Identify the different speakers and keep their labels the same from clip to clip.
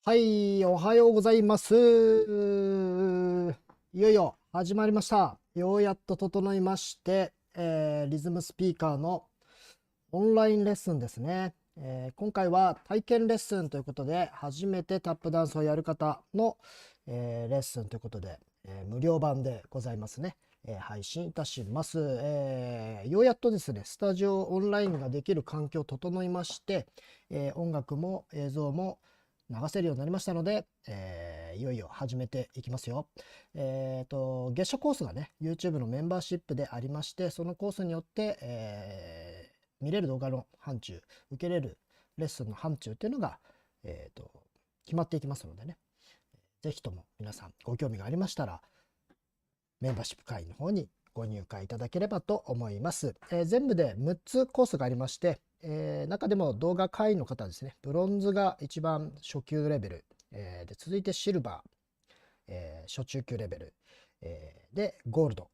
Speaker 1: はい、おはようございます。いよいよ始まりました。ようやっと整いまして、リズムスピーカーのオンラインレッスンですね。今回は体験レッスンということで、初めてタップダンスをやる方の、レッスンということで、無料版でございますね。配信いたします。ようやっとですね、スタジオオンラインができる環境整いまして、音楽も映像も流せるようになりましたので、いよいよ始めていきますよ。月初コースがね、YouTube のメンバーシップでありまして、そのコースによって、見れる動画の範疇、受けれるレッスンの範疇っていうのが、決まっていきますのでね、ぜひとも皆さんご興味がありましたら、メンバーシップ会員の方にご入会いただければと思います。全部で6つコースがありまして、中でも動画会員の方ですね、ブロンズが一番初級レベル、で続いてシルバー、初中級レベル、でゴールド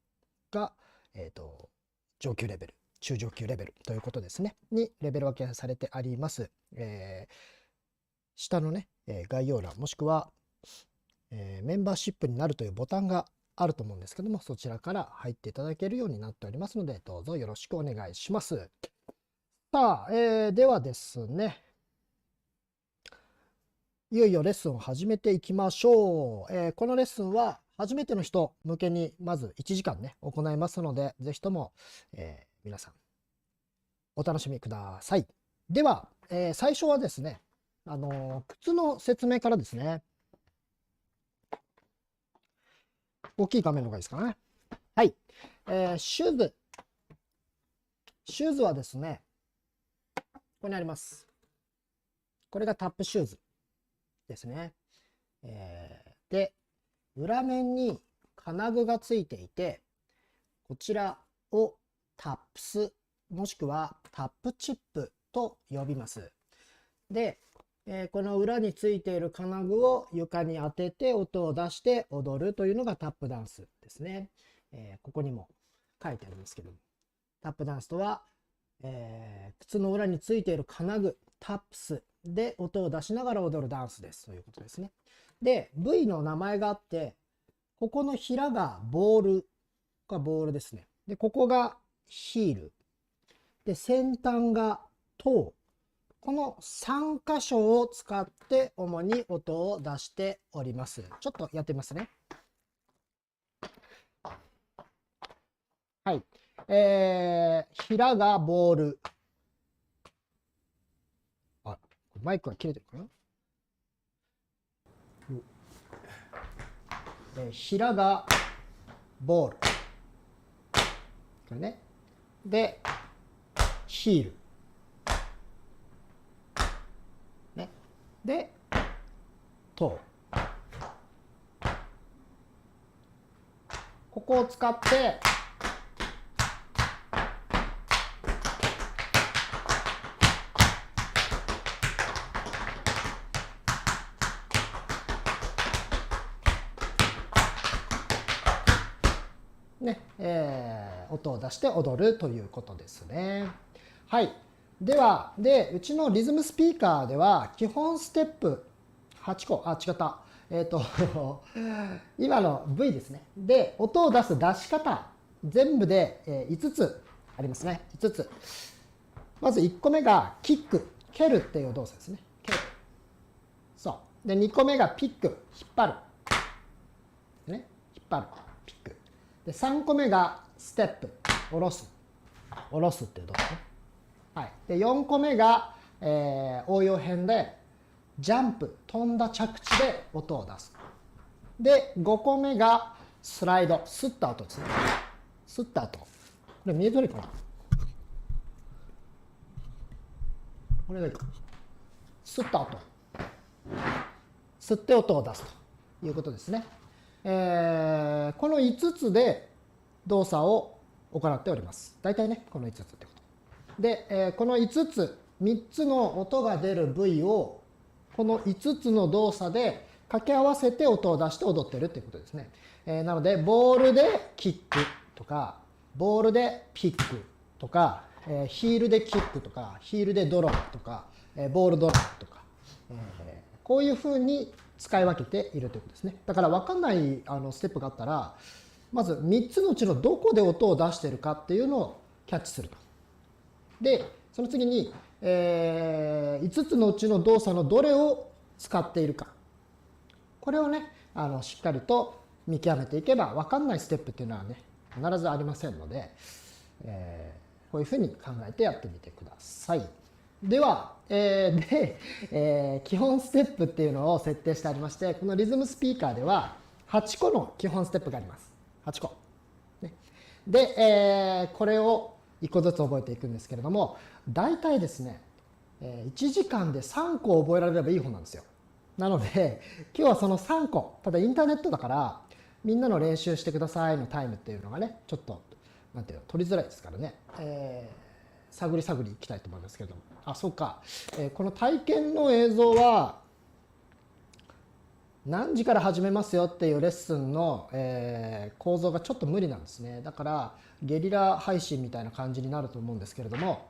Speaker 1: が、上級レベル、中上級レベルということですね、にレベル分けされてあります。下のね、概要欄もしくは、メンバーシップになるというボタンがあると思うんですけども、そちらから入っていただけるようになっておりますので、どうぞよろしくお願いします。さあ、ではですね、いよいよレッスンを始めていきましょう。このレッスンは初めての人向けにまず1時間ね、行いますので、ぜひとも、皆さんお楽しみください。では、最初はですね、靴の説明からですね。大きい画面の方がいいですかね。はい。シューズ。シューズはですね、ここにあります。これがタップシューズですね。で、裏面に金具がついていて、こちらをタップス、もしくはタップチップと呼びます。で、この裏についている金具を床に当てて音を出して踊るというのがタップダンスですね。ここにも書いてありますけども、タップダンスとは、靴の裏についている金具、タップスで音を出しながら踊るダンスですということですね。で、部位の名前があって、ここの平がボールですね。で、ここがヒール。で、先端がトー。この3箇所を使って主に音を出しております。ちょっとやってみますね。はい。平がボール。あ、マイクが切れてるかな。平がボール。これね。で、ヒール。ね。で、トー。ここを使って、ね、音を出して踊るということですね。はい。では、うちのリズムスピーカーでは、基本ステップ8個、違った。今の V ですね。で、音を出す出し方、全部で5つありますね。5つ。まず1個目がキック、蹴るっていう動作ですね。蹴る。そう。で、2個目がピック、引っ張る。ね。引っ張る。ピック。で、3個目がステップ、下ろす。下ろすっていう動作ね。はい。で、4個目が、応用編で、ジャンプ、飛んだ着地で音を出す。で、5個目がスライド、吸った後ですね。吸った後。これ見えてるかな。これがいいか。吸った後。吸って音を出すということですね。この5つで動作を行っております。大体ね、この5つってこと。で、この5つ、3つの音が出る部位を、この5つの動作で掛け合わせて音を出して踊ってるっていうことですね。なので、ボールでキックとか、ボールでピックとか、ヒールでキックとか、ヒールでドロップとか、ボールドロップとか、こういうふうに使い分けているということですね。だから分かんないステップがあったら、まず3つのうちのどこで音を出しているかっていうのをキャッチすると。で、その次に、5つのうちの動作のどれを使っているか。これをね、しっかりと見極めていけば、分かんないステップっていうのはね、必ずありませんので、こういうふうに考えてやってみてください。では、基本ステップっていうのを設定してありまして、このリズムスピーカーでは8個の基本ステップがあります。8個。ね、で、これを1個ずつ覚えていくんですけれども、大体ですね、1時間で3個覚えられればいい方なんですよ。なので、今日はその3個、ただインターネットだから、みんなの練習してくださいのタイムっていうのがね、ちょっと、なんていうの、取りづらいですからね、探りいきたいと思いますけれども。あ、そうか。この体験の映像は、何時から始めますよっていうレッスンの、構造がちょっと無理なんですね。だから、ゲリラ配信みたいな感じになると思うんですけれども、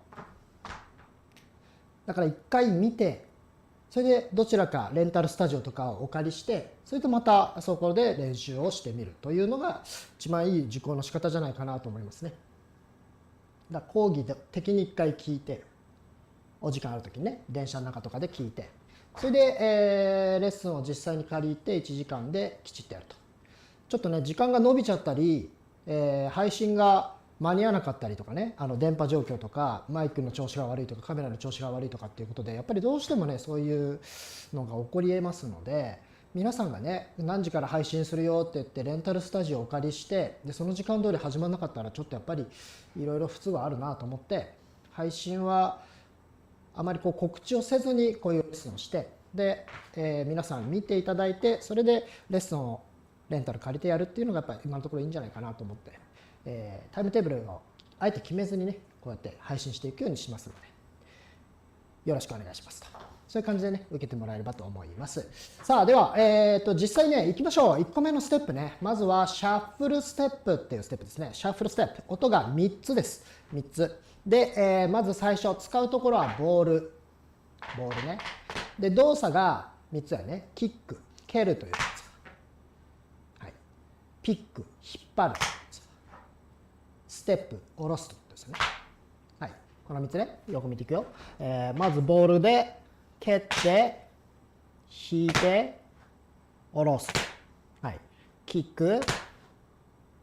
Speaker 1: だから一回見て、それでどちらかレンタルスタジオとかをお借りして、それとまたそこで練習をしてみるというのが一番いい受講の仕方じゃないかなと思いますね。だから講義的に一回聞いて、お時間ある時にね、電車の中とかで聞いて、それで、レッスンを実際に借りて1時間できちっとやると。ちょっとね、時間が伸びちゃったり、配信が間に合わなかったりとかね、電波状況とかマイクの調子が悪いとかカメラの調子が悪いとかっていうことで、やっぱりどうしてもね、そういうのが起こり得ますので、皆さんがね、何時から配信するよって言ってレンタルスタジオをお借りして、でその時間通り始まらなかったらちょっとやっぱりいろいろ不都合あるなと思って、配信はあまりこう告知をせずにこういうレッスンをして、で、皆さん見ていただいて、それでレッスンをレンタル借りてやるっていうのがやっぱり今のところいいんじゃないかなと思って、タイムテーブルをあえて決めずにね、こうやって配信していくようにしますので、よろしくお願いしますと。そういう感じでね、受けてもらえればと思います。さあ、では、実際ね、行きましょう。1個目のステップね。まずは、シャッフルステップっていうステップですね。シャッフルステップ。音が3つです。3つ。で、まず最初、使うところはボール。ボールね。で、動作が3つだよね。キック、蹴るというやつ。はい。ピック、引っ張る。ステップ、下ろすということですよね。はい。この3つね、よく見ていくよ。まずボールで、蹴って、引いて、下ろす。はい。キック、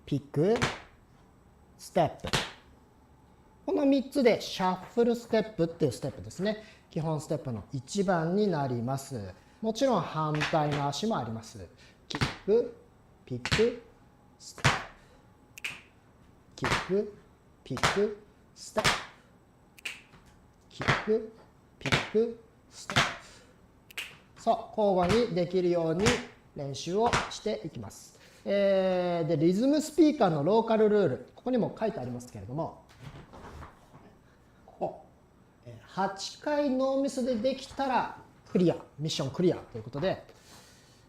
Speaker 1: ピック、ステップ。この3つでシャッフルステップっていうステップですね。基本ステップの1番になります。もちろん反対の足もあります。キック、ピック、ステップ。キック、ピック、ステップ。キック、ピック、ステップ。そう、交互にできるように練習をしていきます。で、リズムスピーカーのローカルルール、ここにも書いてありますけれども、ここ、8回ノーミスでできたらクリア、ミッションクリアということで、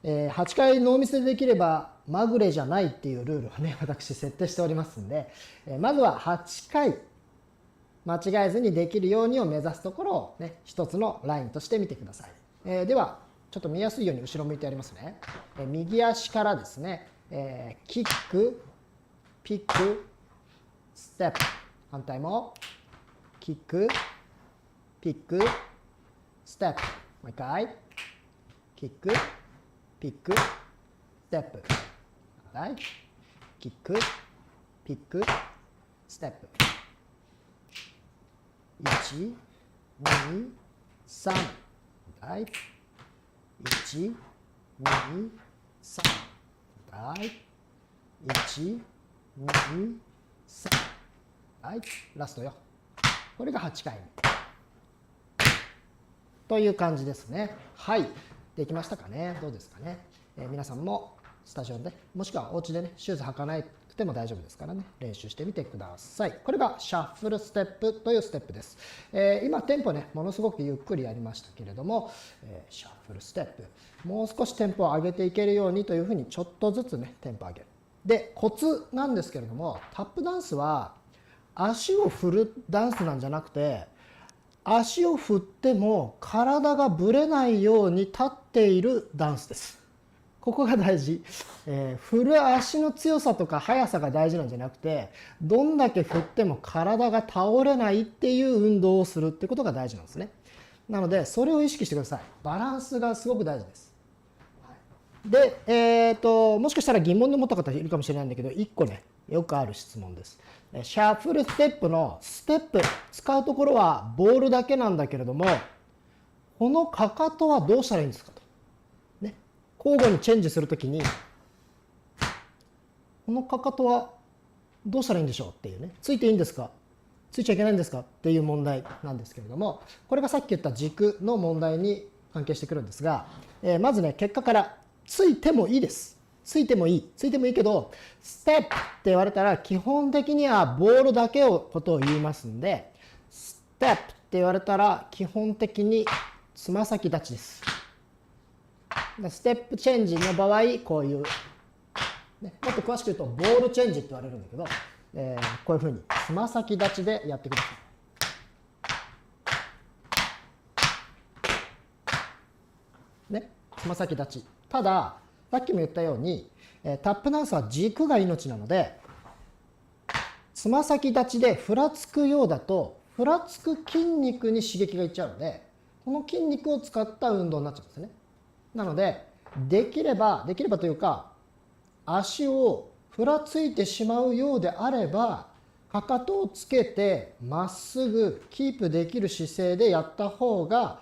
Speaker 1: 8回ノーミスでできればまぐれじゃないっていうルールをね、私設定しておりますんで、まずは8回間違えずにできるようにを目指すところをね、一つのラインとしてみてください。では、ちょっと見やすいように後ろ向いてやりますね。右足からですね、キック、ピック、ステップ。反対も、キック、ピック、ステップ。もう一回。キック、ピック、ステップ。はい。キック、ピック、ステップ。1、2、3。はい。1、2、3。はい。1、2、3。はい。ラストよ。これが8回目。という感じですね。はい。できましたかね。どうですかね。皆さんもスタジオで、もしくはお家でね、シューズ履かなくても大丈夫ですからね、練習してみてください。これがシャッフルステップというステップです。今、テンポね、ものすごくゆっくりやりましたけれども、シャッフルステップ、もう少しテンポを上げていけるようにというふうに、ちょっとずつね、テンポ上げる。で、コツなんですけれども、タップダンスは足を振るダンスなんじゃなくて、足を振っても体がぶれないように立っているダンスです。ここが大事。振る足の強さとか速さが大事なんじゃなくて、どんだけ振っても体が倒れないっていう運動をするってことが大事なんですね。なので、それを意識してください。バランスがすごく大事です。で、もしかしたら疑問で持った方いるかもしれないんだけど、1個ね、よくある質問です。シャッフルステップのステップ、使うところはボールだけなんだけれども、このかかとはどうしたらいいんですかと。ね、交互にチェンジするときに、このかかとはどうしたらいいんでしょうっていうね、ついていいんですか、ついちゃいけないんですかっていう問題なんですけれども、これがさっき言った軸の問題に関係してくるんですが、まずね、結果からついてもいいです。ついてもいい。ついてもいいけど、ステップって言われたら基本的にはボールだけをことを言いますんで、ステップって言われたら基本的につま先立ちです。ステップチェンジの場合、こういう、ね、もっと詳しく言うとボールチェンジって言われるんだけど、こういうふうにつま先立ちでやってください。ね、つま先立ち。ただ、さっきも言ったように、タップダンスは軸が命なので、つま先立ちでふらつくようだと、ふらつく筋肉に刺激がいっちゃうので、この筋肉を使った運動になっちゃうんですね。なので、できればというか、足をふらついてしまうようであれば、かかとをつけてまっすぐキープできる姿勢でやった方が、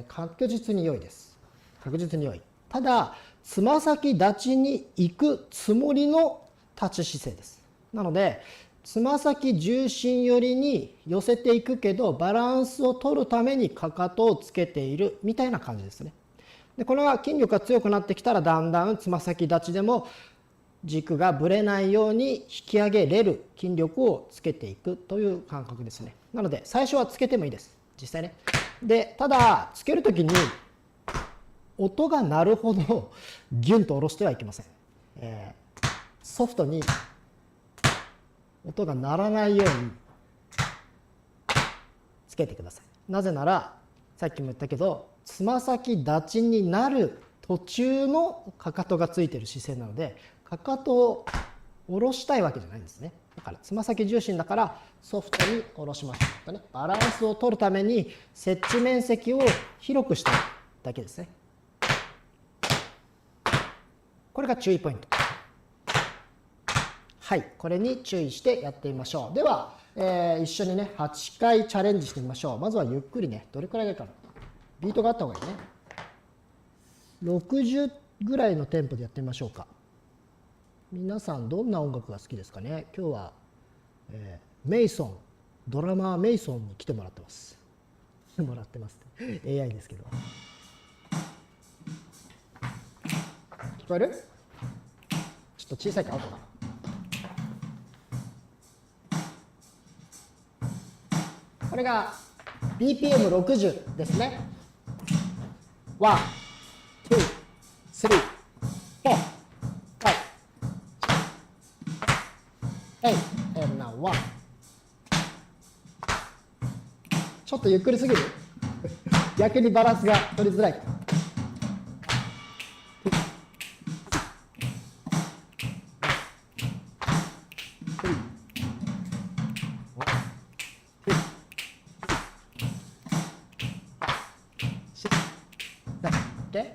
Speaker 1: 確実に良いです。確実に良い。ただ、つま先立ちに行くつもりの立ち姿勢です。なので、つま先重心寄りに寄せていくけど、バランスを取るためにかかとをつけているみたいな感じですね。で、これが筋力が強くなってきたら、だんだんつま先立ちでも軸がぶれないように引き上げれる筋力をつけていくという感覚ですね。なので、最初はつけてもいいです。実際ね。で、ただ、つけるときに、音が鳴るほどギュンと下ろしてはいけません。ソフトに音が鳴らないようにつけてください。なぜなら、さっきも言ったけど、つま先立ちになる途中のかかとがついている姿勢なので、かかとを下ろしたいわけじゃないんですね。だからつま先重心だからソフトに下ろしましょうとね。バランスを取るために接地面積を広くしたいだけですね。これが注意ポイント。はい、これに注意してやってみましょう。では、一緒にね、8回チャレンジしてみましょう。まずはゆっくりね、どれくらいがいいかな。ビートがあった方がいいね。60ぐらいのテンポでやってみましょうか。皆さん、どんな音楽が好きですかね。今日は、メイソン、ドラマーメイソンに来てもらってます。もらってます、ね。AI ですけど。聞こえる？ちょっと小さいか音が。これが BPM60 ですね。1、2、3、4、5、8、and now 1。ちょっとゆっくりすぎる？逆にバランスが取りづらい。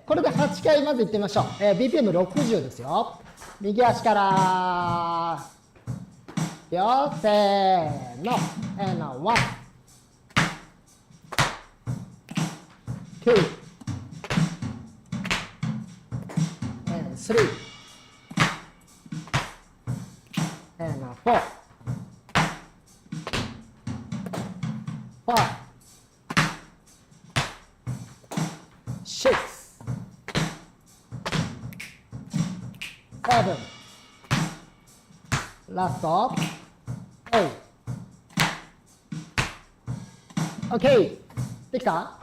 Speaker 1: これで8回まずいってみましょう。BPM60 ですよ。右足から。よ、せーの。and one, two, and three, and four, five, six, seven, last stop, 8, OK、できた？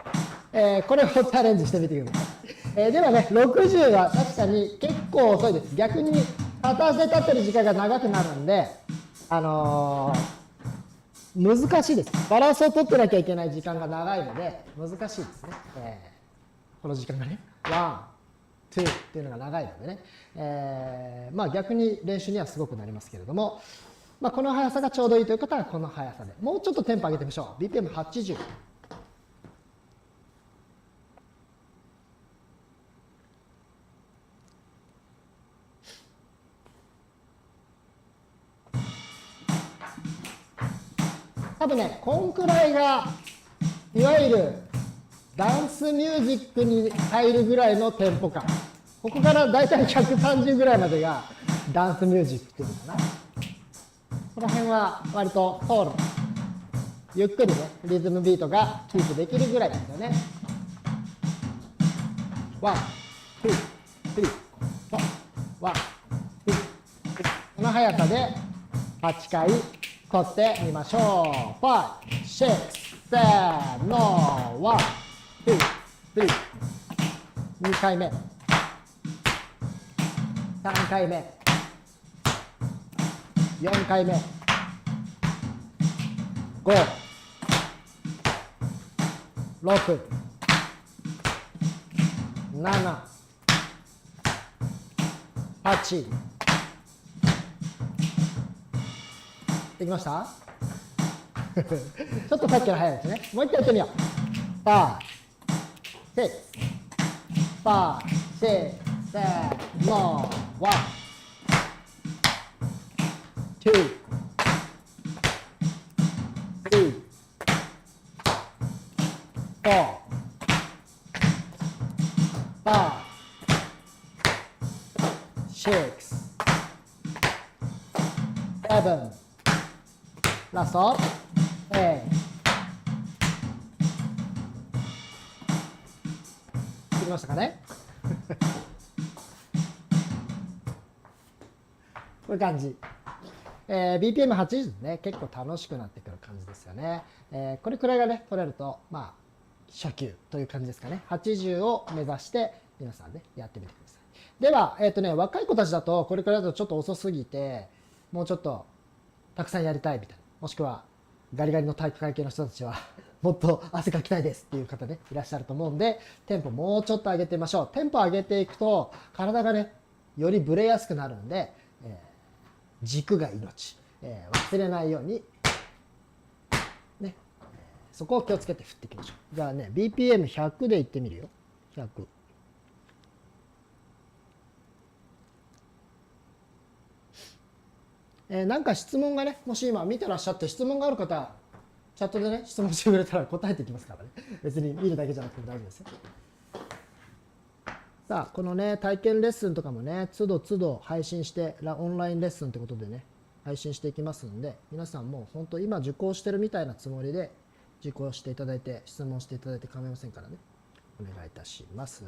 Speaker 1: これをチャレンジしてみてください。ではね、60は確かに結構遅いです。逆に片足で立ってる時間が長くなるんで、難しいです。バランスを取ってなきゃいけない時間が長いので難しいですね。この時間がね、ワン、ツーっていうのが長いのでね、まあ逆に練習にはすごくなりますけれども、まあ、この速さがちょうどいいという方はこの速さで、もうちょっとテンポ上げてみましょう。BPM80。多分ね、こんくらいがいわゆるダンスミュージックに入るぐらいのテンポ感。ここからだいたい130ぐらいまでがダンスミュージックっていうのかな。この辺は割と通る。ゆっくりね、リズムビートがキープできるぐらいですよね。ワン、ツー、スリー、フォー、ワン、ツー、スリー。この速さで8回取ってみましょう。5、6、7、の、1、2、3。2回目。3回目。4回目。5、6、7、8。できましたちょっとさっきの早いですね。もう一回やってみよう。5、6、5、6、7、の、1、2、3、4、5、6、7、ラスト、8。できましたかねこういう感じ。BPM80 ですね、結構楽しくなってくる感じですよね。これくらいがね、取れると、まあ、初級という感じですかね。80を目指して皆さんね、やってみてください。では、若い子たちだと、これくらいだとちょっと遅すぎて、もうちょっとたくさんやりたいみたいな。もしくは、ガリガリの体育会系の人たちは、もっと汗かきたいですっていう方ね、いらっしゃると思うんで、テンポもうちょっと上げてみましょう。テンポ上げていくと、体がね、よりブレやすくなるんで、軸が命、忘れないように、ね、そこを気をつけて振っていきましょう。じゃあね、BPM100 でいってみるよ。100。なんか質問がね、もし今見てらっしゃって質問がある方、チャットでね、質問してくれたら答えていきますからね。別に見るだけじゃなくても大丈夫ですよ。さあ、このね、体験レッスンとかもね、都度都度配信して、オンラインレッスンってことでね、配信していきますんで、皆さんも本当今受講してるみたいなつもりで受講していただいて、質問していただいて構いませんからね、お願いいたします。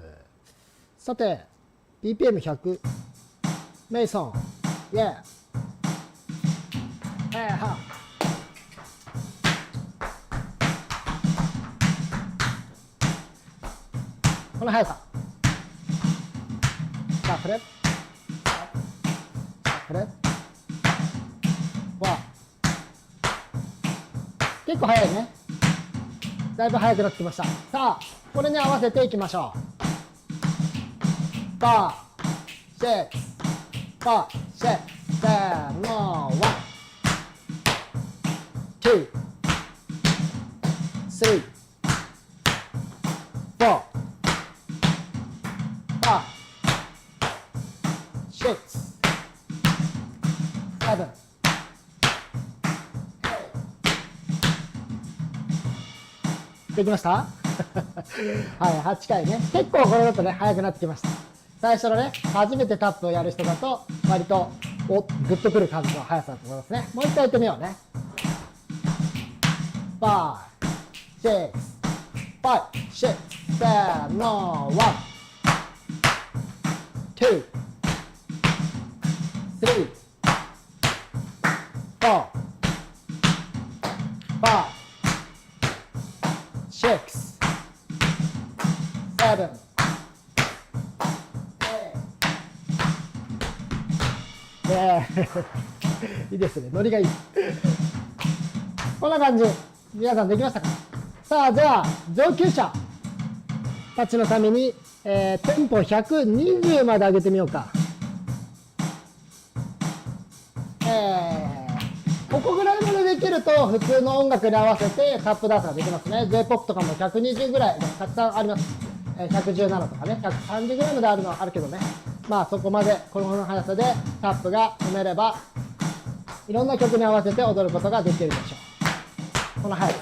Speaker 1: さて、BPM100、メイソン、イェー、はこの速さ。シャッフル。シャッフル。わ。結構速いね。だいぶ速くなってきました。さあ、これに合わせていきましょう。5、6、5、6、7、の、1、2、3、4、5、6、7、できましたはい、8回ね。結構これだとね、速くなってきました。最初のね、初めてタップをやる人だと、割と、グッとくる感じの速さだと思いますね。もう一回やってみようね。5、6、5、6、7、の、1、2、3、4、5、6、7、いいですね。ノリがいい。こんな感じ。皆さんできましたか？さあ、では、上級者たちのために、テンポ120まで上げてみようか。ここぐらいまでできると、普通の音楽に合わせてタップダンスができますね。J-POP とかも120ぐらい、たくさんあります。117とかね、130ぐらいまであるのはあるけどね。まあそこまで、この速さでタップが踏めれば、いろんな曲に合わせて踊ることができるでしょう。この速さ。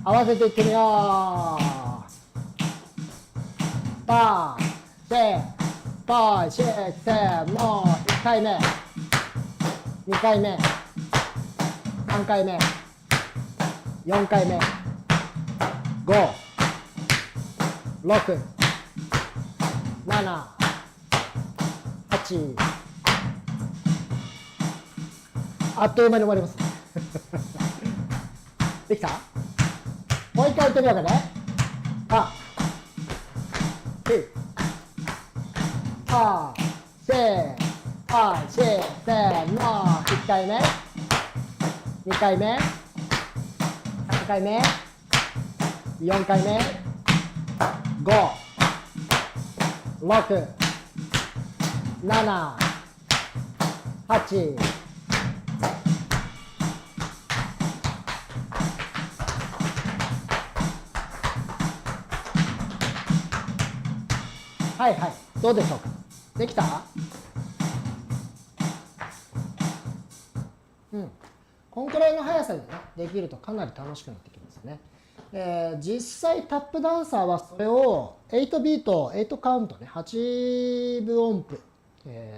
Speaker 1: 合わせていってみよう。バー、シェー、バー、シェー、セー、もう1回目、2回目、3回目、4回目、5、6、7、8、あっという間に終わります。できた？もう一回やってみようかね。あ、あ、シェー、あ、シェー、せーの、1回目、2回目、3回目、4回目、5、6、7、8、はいはい、どうでしょうか。できた？うん。こんくらいの速さでね、できるとかなり楽しくなってきますね。実際タップダンサーはそれを8ビート、8カウントね、8分音符、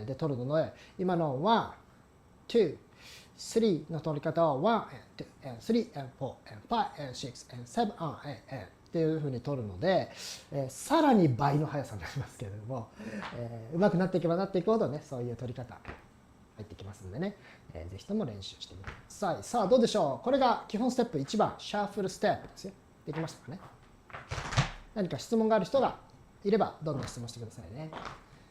Speaker 1: で取るので、今の1、2、3の取り方を1、2、3、4、5、6、7、8、っていうふうに取るので、さらに倍の速さになりますけれども、上手くなっていけばなっていくほどね、そういう取り方入ってきますんでね、ぜひとも練習してみてください。さあ、どうでしょう。これが基本ステップ1番、シャッフルステップですよ。できましたかね。何か質問がある人がいれば、どんどん質問してくださいね。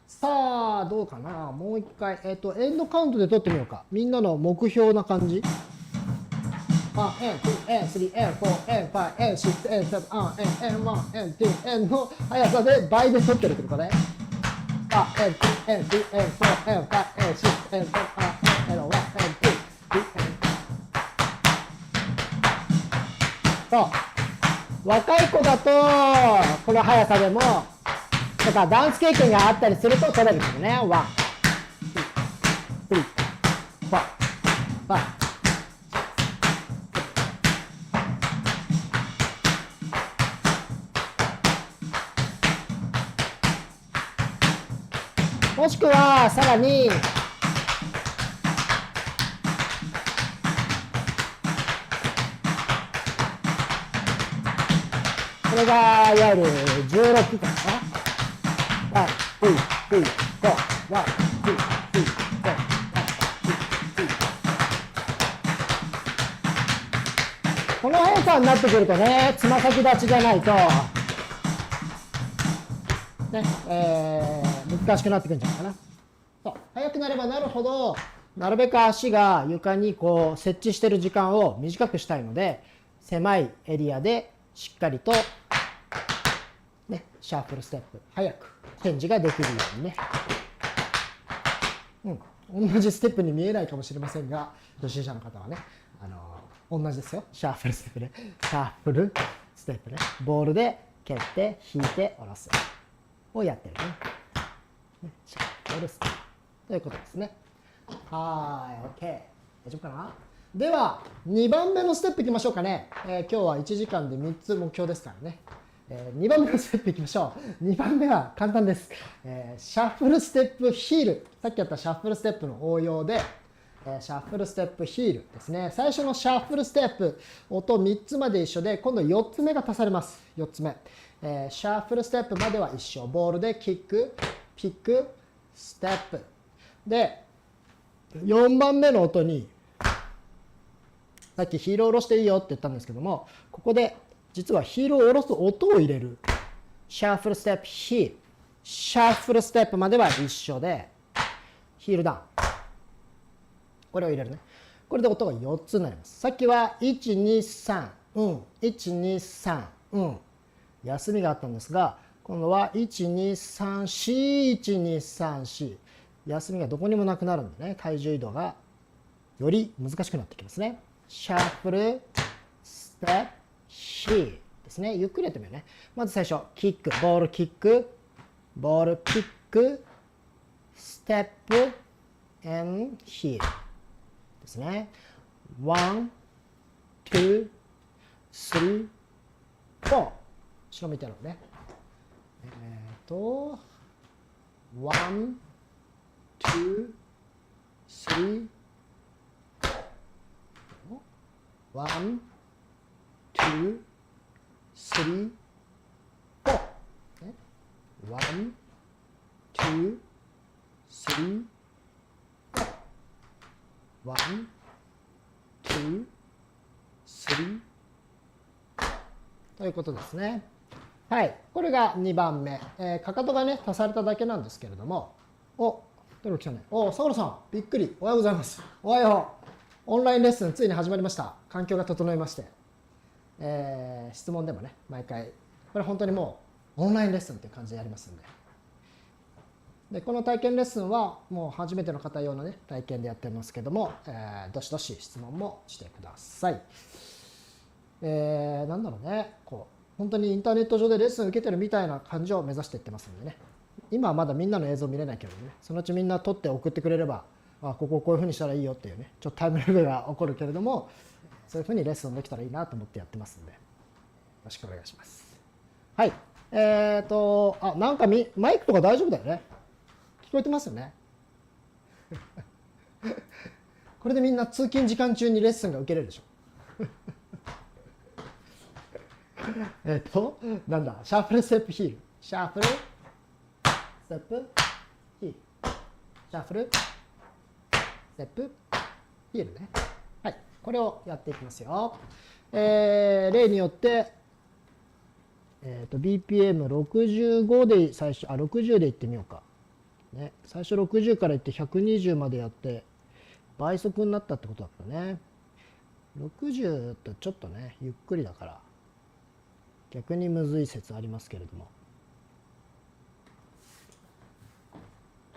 Speaker 1: さあ、どうかな。もう一回、エンドカウントで取ってみようか。みんなの目標な感じ。N2、N3、N4、N5、N6、N7、N1、N2、N の速さで倍で取ってるってことね。N2、N3、N4、N5、N6、N7、N1、N2、そう。若い子だと、この速さでも、とかダンス経験があったりすると取れるんですよね。1、2、3、4、5。もしくは、さらに、これが、いわゆる16かな。1、2、3、4、1、2、3、4、この速さになってくるとね、つま先立ちじゃないと、ね、難しくなってくるんじゃないかな。そう、速くなればなるほど、なるべく足が床にこう設置している時間を短くしたいので、狭いエリアでしっかりと、ね、シャッフルステップ、早くチェンジができるようにね。同じステップに見えないかもしれませんが、初心者の方はね、同じですよ。シャッフルステップで、シャッフルステップね。ボールで蹴って、引いて、下ろす。をやってるね。シャッフルステップ。ということですね。はい、OK。大丈夫かな？では、2番目のステップいきましょうかね。今日は1時間で3つ目標ですからね。2番目のステップいきましょう。2番目は簡単です。シャッフルステップヒール。さっきやったシャッフルステップの応用で、シャッフルステップヒールですね。最初のシャッフルステップ、音3つまで一緒で、今度4つ目が足されます。4つ目。シャッフルステップまでは一緒。ボールでキック、ピック、ステップ。で、4番目の音に、さっきヒールを下ろしていいよって言ったんですけども、ここで実はヒールを下ろす音を入れる。シャッフルステップヒール。シャッフルステップまでは一緒で、ヒールダウン。これを入れるね。これで音が4つになります。さっきは1、2、3、1、2、3、休みがあったんですが、今度は1、2、3、4、1、2、3、4。休みがどこにもなくなるんでね、体重移動がより難しくなってきますね。シャッフル、ステップ、ヒールですね。ゆっくりやってみようね。まず最初、キック、ボールキック、ボールピック、ステップ、and ヒールですね。1、2、3、4。後ろ見てるのね。1、2、3、1、2、3、4。1、2、3、1、2、3ということですね。はい。これが2番目。かかとがね、足されただけなんですけれども。お、どれ来たね。お、さくらさん、びっくり。おはようございます。おはよう。オンラインレッスンついに始まりました。環境が整いまして。質問でもね、毎回。これ本当にもうオンラインレッスンっていう感じでやりますんで。で、この体験レッスンはもう初めての方用のね、体験でやってますけども、どしどし質問もしてください。なんだろうね、こう、本当にインターネット上でレッスン受けてるみたいな感じを目指していってますんでね。今はまだみんなの映像見れないけどね、そのうちみんな撮って送ってくれれば、ここをこういうふうにしたらいいよっていうね、ちょっとタイムラグが起こるけれども、そういうふうにレッスンできたらいいなと思ってやってますんで、よろしくお願いします。はい。なんかマイクとか大丈夫だよね。聞こえてますよね。これでみんな通勤時間中にレッスンが受けれるでしょ。なんだ、シャッフルステップヒール。シャッフルステップヒール。シャッフルステップヒールね。はい。これをやっていきますよ。例によって、BPM65 で最初、60でいってみようか。ね、最初60からいって120までやって、倍速になったってことだからね。60とちょっとね、ゆっくりだから、逆にむずい説ありますけれども。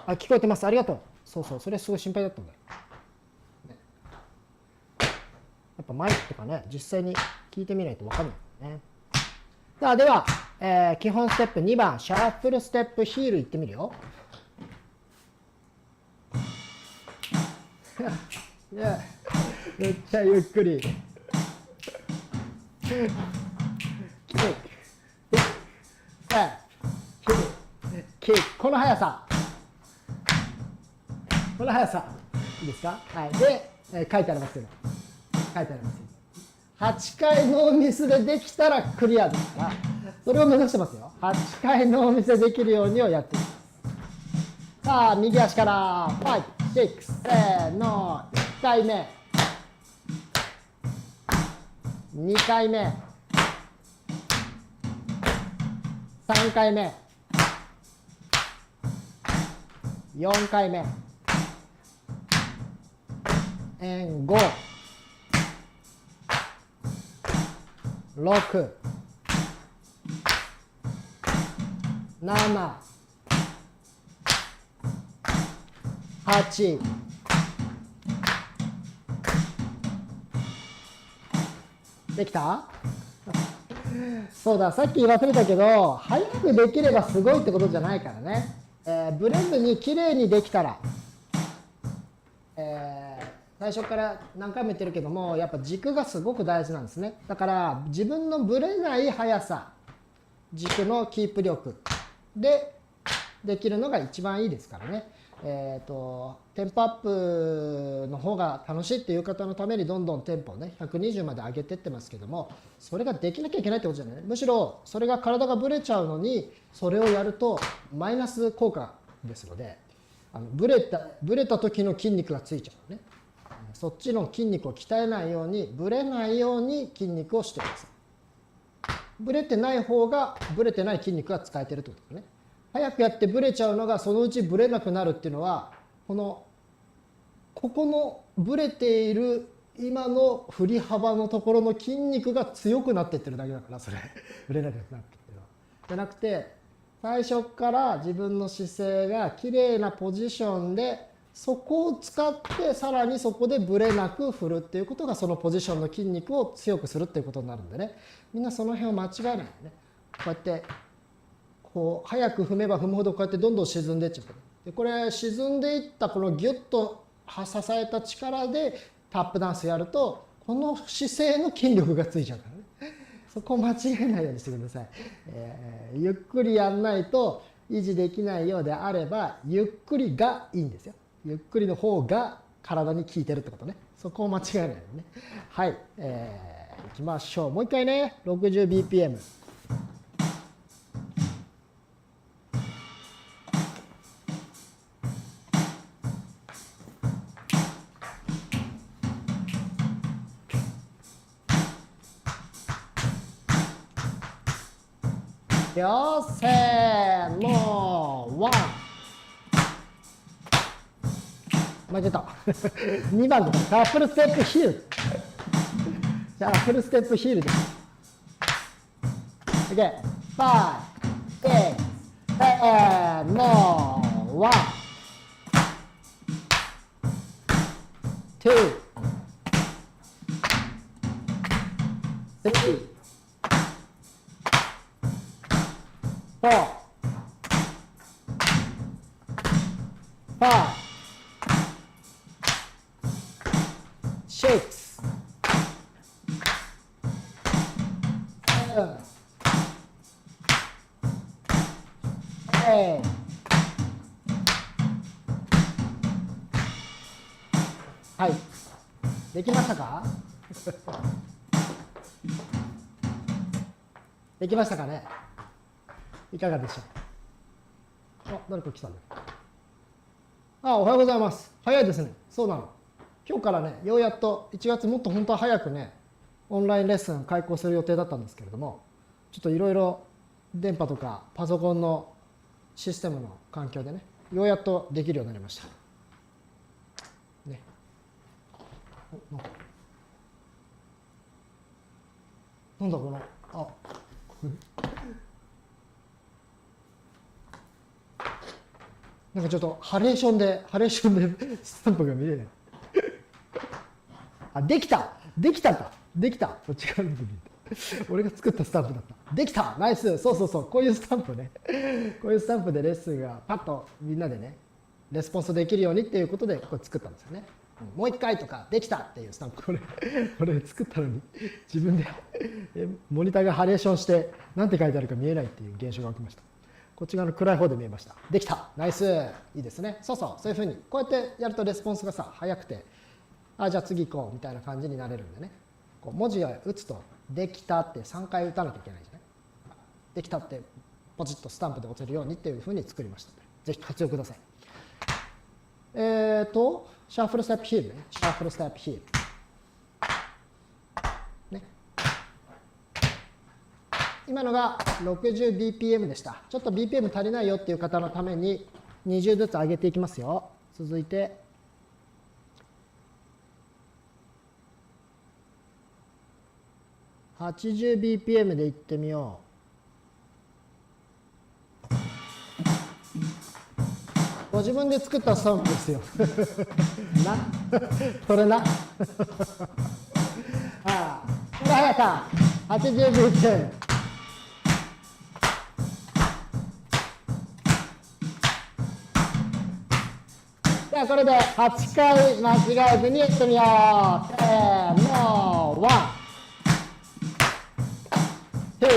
Speaker 1: あ、聞こえてます。ありがとう。そうそう、それすごい心配だったんだよ。ね、やっぱマイクとかね、実際に聞いてみないと分かんないね。さあ、では、基本ステップ2番、シャッフルステップヒールいってみるよ。いや、めっちゃゆっくり。この速さ。この速さ。いいですか？はい。で、書いてありますけど。書いてあります。8回ノーミスでできたらクリアですから、それを目指してますよ。8回ノーミスでできるようにをやっています。さあ、右足から、5、6、せーの、1回目。2回目。3回目。4回目。5、6、7、8、できた？そうだ、さっき言い忘れたけど、早くできればすごいってことじゃないからね。ブレずに綺麗にできたら、最初から何回も言ってるけども、やっぱ軸がすごく大事なんですね。だから自分のブレない速さ、軸のキープ力でできるのが一番いいですからね。テンポアップの方が楽しいっていう方のためにどんどんテンポをね120まで上げてってますけども、それができなきゃいけないってことじゃない。むしろそれが体がブレちゃうのに、それをやるとマイナス効果ですので、ブレた時の筋肉がついちゃうね。そっちの筋肉を鍛えないように、ブレないように筋肉をしてください。ブレてない方がブレてない筋肉が使えてるってことですね。早くやってブレちゃうのがそのうちブレなくなるっていうのはここのブレている今の振り幅のところの筋肉が強くなっていってるだけだから、それブレなくなっていってるのじゃなくて、最初から自分の姿勢がきれいなポジションで、そこを使ってさらにそこでブレなく振るっていうことが、そのポジションの筋肉を強くするっていうことになるんでね、みんなその辺を間違えないでね。こうやってこう早く踏めば踏むほどこうやってどんどん沈んでいっちゃう。でこれ沈んでいったこのギュッと支えた力でタップダンスやると、この姿勢の筋力がついちゃうからね。そこを間違えないようにしてください。ゆっくりやんないと維持できないようであれば、ゆっくりがいいんですよ。ゆっくりの方が体に効いてるってことね。そこを間違えないようにね。はい、いきましょう。もう一回ね、60bpm。よせーのワン。間違えた2番とかシャッフルステップヒール、シャッフルステップヒールです。 OK、 5、6、7、の1、2、3、4、5、6、7、8、はい、できましたかできましたかね。いかがでしょう。あ、誰か来たね。あ、おはようございます。早いですね。そうなの。今日からね、ようやっと1月もっと本当は早くね、オンラインレッスン開講する予定だったんですけれども、ちょっといろいろ電波とかパソコンのシステムの環境でね、ようやっとできるようになりました。ね。なんだこの、あなんかちょっとハレーションでスタンプが見れない。あ、できたか。できた。こっち側の部分。俺が作ったスタンプだった。できた、ナイス。そうそうそう、こういうスタンプね。こういうスタンプでレッスンがパッとみんなでね、レスポンスできるようにっていうことでこれ作ったんですよね。もう一回とかできたっていうスタンプ、これ作ったのに自分でモニターがハレーションして何て書いてあるか見えないっていう現象が起きました。こっち側の暗い方で見えました。できた、ナイス、いいですね。そうそう、そういうふうにこうやってやるとレスポンスがさ早くて、あ、じゃあ次行こうみたいな感じになれるんでね。こう文字を打つとできたって3回打たなきゃいけないじゃない。できたってポチッとスタンプで押せるようにっていうふうに作りました。ぜひ活用ください。シャッフルステップヒールね。シャッフルステップヒール。ね。今のが 60bpm でした。ちょっと bpm 足りないよっていう方のために20ずつ上げていきますよ。続いて、80bpm でいってみよう。ご自分で作ったスタンプですよ。それな。ああ、これ速さ 80bpm。じゃあこれで8回間違えずにやってみよう。せーの、1、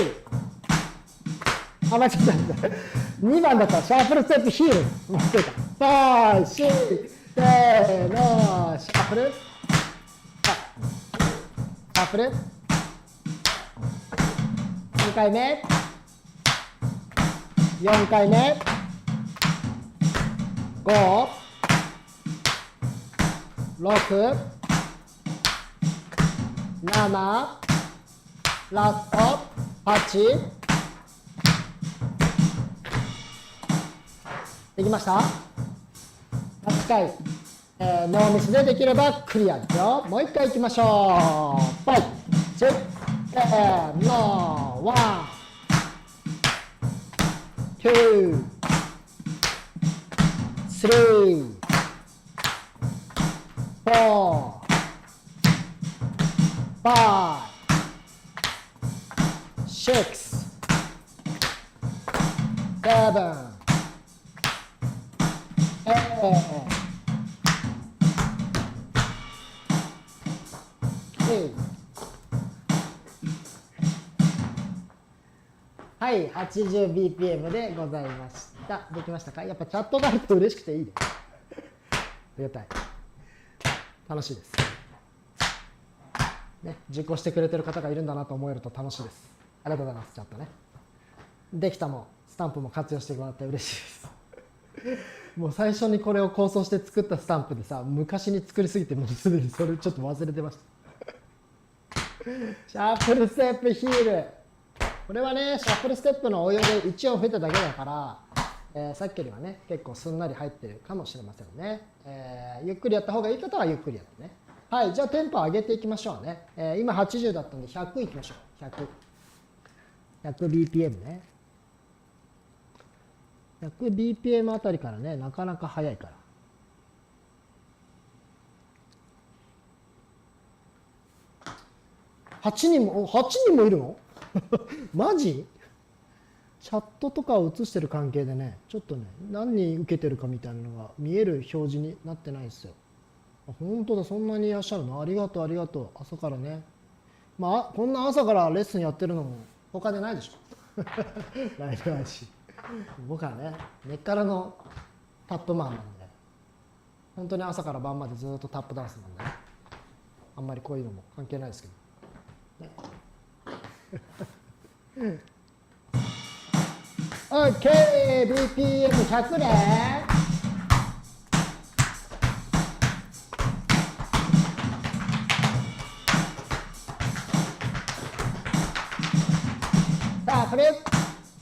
Speaker 1: 2、あ、間違えた。2番だったらシャッフルステップヒール。間違えた。5、4、せーの、シャッフル。シャッフル。2回目。4回目。5、6、7、ラスト、8。できました？8 8回、ノーミスでできればクリアですよ。もう1回いきましょう。5、6、7、no、1、2、3、4、5、6、7、8、はい、80bpm でございました。できましたか？やっぱチャットがあると嬉しくていいね。ありがたい。楽しいです。ね、受講してくれてる方がいるんだなと思えると楽しいです。ありがとうございます、チャットね。できたもスタンプも活用してもらって嬉しいです。もう最初にこれを構想して作ったスタンプでさ、昔に作りすぎてもうすでにそれちょっと忘れてました。シャッフルステップヒール。これはね、シャッフルステップの応用で1音増えただけだから、さっきよりはね、結構すんなり入ってるかもしれませんね。ゆっくりやった方がいい方はゆっくりやってね。はい、じゃあテンポ上げていきましょうね。今80だったんで100いきましょう。100bpm ね。100bpm あたりからね、なかなか速いから。8人もいるの？マジ？チャットとかを映してる関係でね、ちょっとね、何人受けてるかみたいなのが見える表示になってないですよ。本当だ、そんなにいらっしゃるの？ありがとう、ありがとう。朝からね。まあ、こんな朝からレッスンやってるのも他でないでしょ。ライブ配信。僕はね、根っからのタップマンなんで、本当に朝から晩までずっとタップダンスなんで、ね、あんまりこういうのも関係ないですけど。OK、BPM100 ね。シャッフル、ス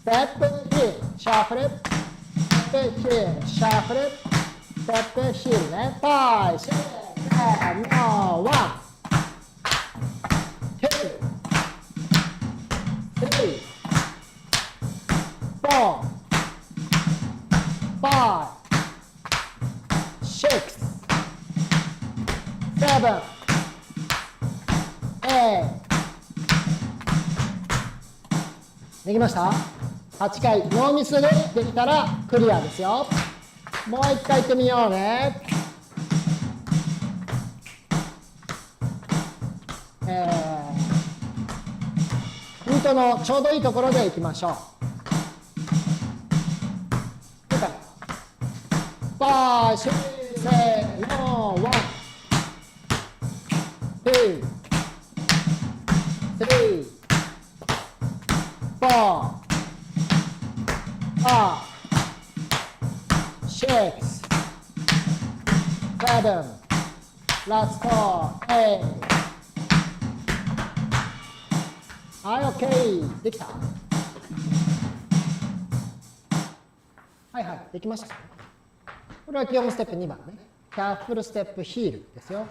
Speaker 1: テップヒール、シャッフル、ステップヒール、シャッフル、ステップヒールね。5、6、7、no、1、2、3、4、5、6、7、8。できました？ 8 回ノーミスでできたらクリアですよ。もう1回いってみようね。ビートのちょうどいいところでいきましょう。5、6、7、no、1、2、3、4、5、6、7、ラスト8。はい、OK。できた？はいはい、できました。これは基本ステップ2番ね。シャッフルステップヒールですよ。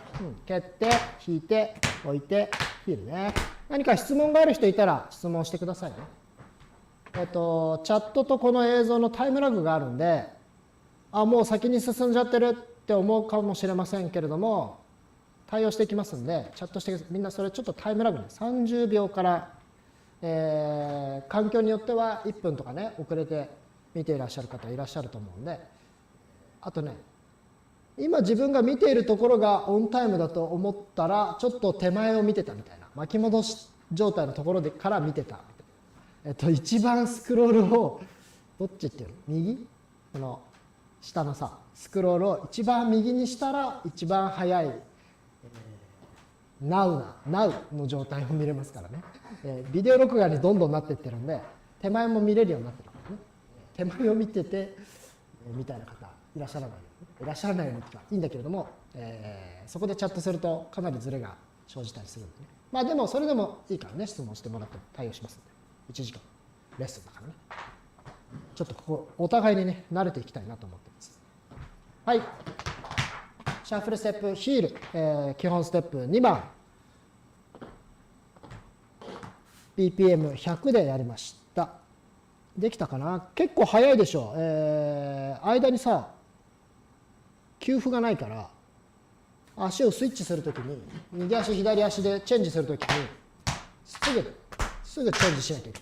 Speaker 1: 蹴って、引いて、置いて、ヒールね。何か質問がある人いたら質問してくださいね。チャットとこの映像のタイムラグがあるんで、もう先に進んじゃってるって思うかもしれませんけれども、対応していきますんで、チャットしてみんなそれちょっとタイムラグね、30秒から、環境によっては1分とかね、遅れて見ていらっしゃる方いらっしゃると思うんで、あとね、今自分が見ているところがオンタイムだと思ったら、ちょっと手前を見てたみたいな、巻き戻し状態のところでから見てた。一番スクロールを、どっちっていうの？右？この下のさ、スクロールを一番右にしたら一番早い、Now の状態を見れますからね。ビデオ録画にどんどんなっていってるんで、手前も見れるようになってるからね。手前を見てて、みたいな方いらっしゃらないように、いらっしゃらないようにとかいいんだけれども、そこでチャットするとかなりズレが生じたりするんでね。まあでもそれでもいいからね、質問してもらって対応しますんで。1時間レッスンだからね。ちょっとここお互いにね慣れていきたいなと思ってます。はい。シャッフルステップヒール、基本ステップ2番 BPM100 でやりました。できたかな。結構早いでしょ。間にさ給付がないから足をスイッチするときに右足左足でチェンジするときにすぐチェンジしなきゃいけ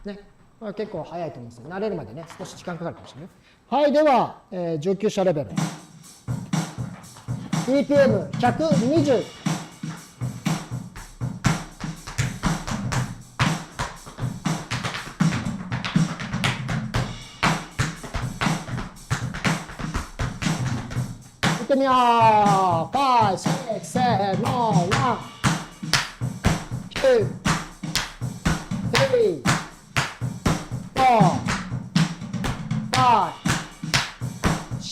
Speaker 1: ないね。これ結構早いと思うんですよ。慣れるまでね少し時間かかるかもしれない。はい、では、上級者レベル BPM120。いってみよう。5、6、7、1、2、3、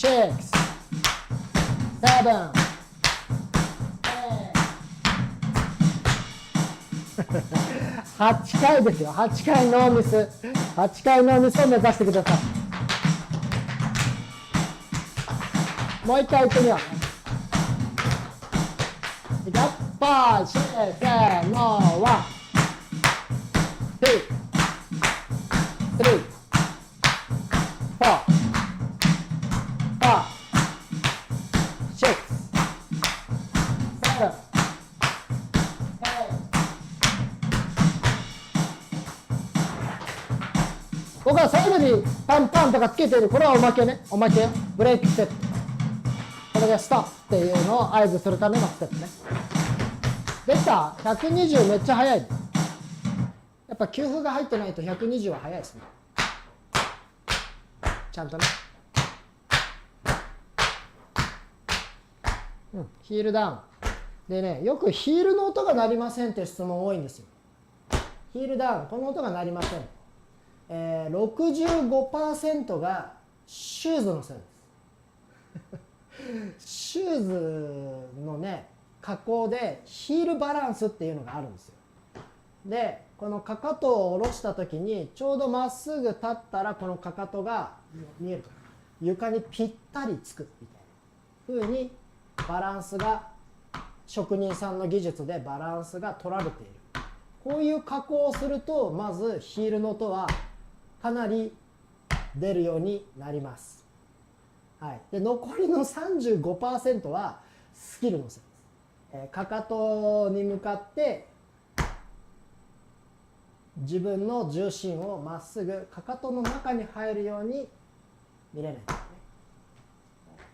Speaker 1: 4、5、6、7、8回ですよ。8回ノーミス。8回ノーミスを目指してください。もう一回行ってみよう。5、6、7、1、2、3、4、5、6、7、僕は最後にパンパンとかつけてる。これはおまけね。おまけよ。ブレイクステップ。これがストップっていうのを合図するためのステップね。できた ?120 めっちゃ速い。やっぱ給付が入ってないと120は速いですね。ちゃんとね。ヒールダウン。でね、よくヒールの音が鳴りませんって質問多いんですよ。ヒールダウン、この音が鳴りません。65% がシューズのせいです。シューズのね、加工でヒールバランスっていうのがあるんですよ。で、このかかとを下ろした時にちょうどまっすぐ立ったらこのかかとが見えるかな、床にぴったりつくみたいな風にバランスが、職人さんの技術でバランスが取られている。こういう加工をするとまずヒールの音はかなり出るようになります。はい、で残りの 35% はスキルのせいです。かかとに向かって自分の重心をまっすぐかかとの中に入るように見れないですね。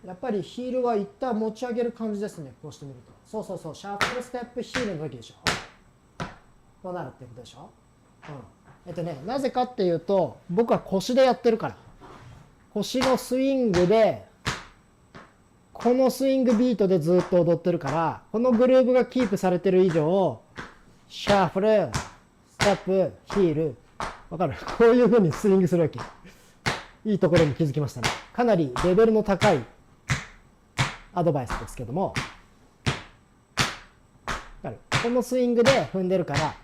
Speaker 1: やっぱりヒールは一旦持ち上げる感じですね。こうしてみると、そうそうそう、シャッフルステップヒールの時でしょ。こうなるってことでしょ。なぜかっていうと、僕は腰でやってるから。腰のスイングで、このスイングビートでずっと踊ってるから、このグルーヴがキープされてる以上、シャッフル、ステップ、ヒール、わかる？こういう風にスイングするわけ。いいところに気づきましたね。かなりレベルの高いアドバイスですけども、このスイングで踏んでるから、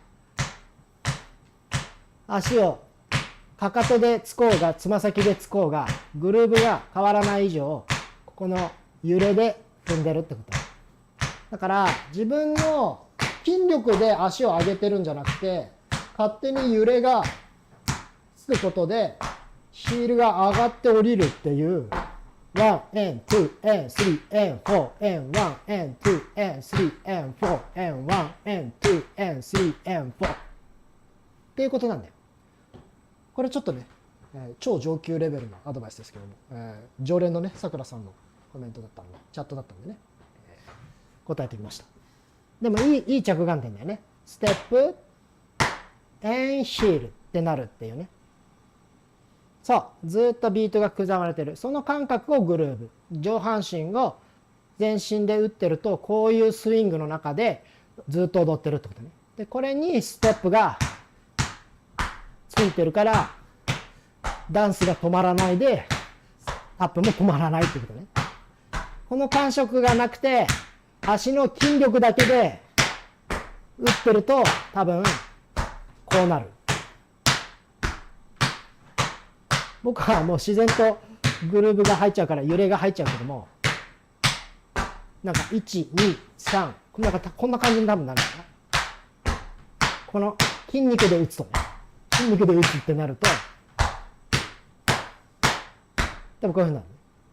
Speaker 1: 足をかかとでつこうがつま先でつこうがグルーヴが変わらない以上、ここの揺れで踏んでるってこと。だから自分の筋力で足を上げてるんじゃなくて、勝手に揺れがつくことでヒールが上がって降りるっていう 1and2and3and4and1and2and3and4and1and2and3and4 っていうことなんだよ。これちょっとね、超上級レベルのアドバイスですけども、常連のね、さくらさんのコメントだったんで、チャットだったんでね、答えてみました。でもいい着眼点だよね。ステップ、ヒールってなるっていうね。そう、ずっとビートが刻まれてる。その感覚をグルーブ。上半身を全身で打ってると、こういうスイングの中でずっと踊ってるってことね。で、これにステップがついてるから、ダンスが止まらないで、タップも止まらないってことね。この感触がなくて、足の筋力だけで打ってると、多分、こうなる。僕はもう自然とグルーブが入っちゃうから揺れが入っちゃうけども、なんか1、2、3、こんな感じに多分なるかな。この筋肉で打つとね、筋肉で打つってなると、多分こういうふうになる。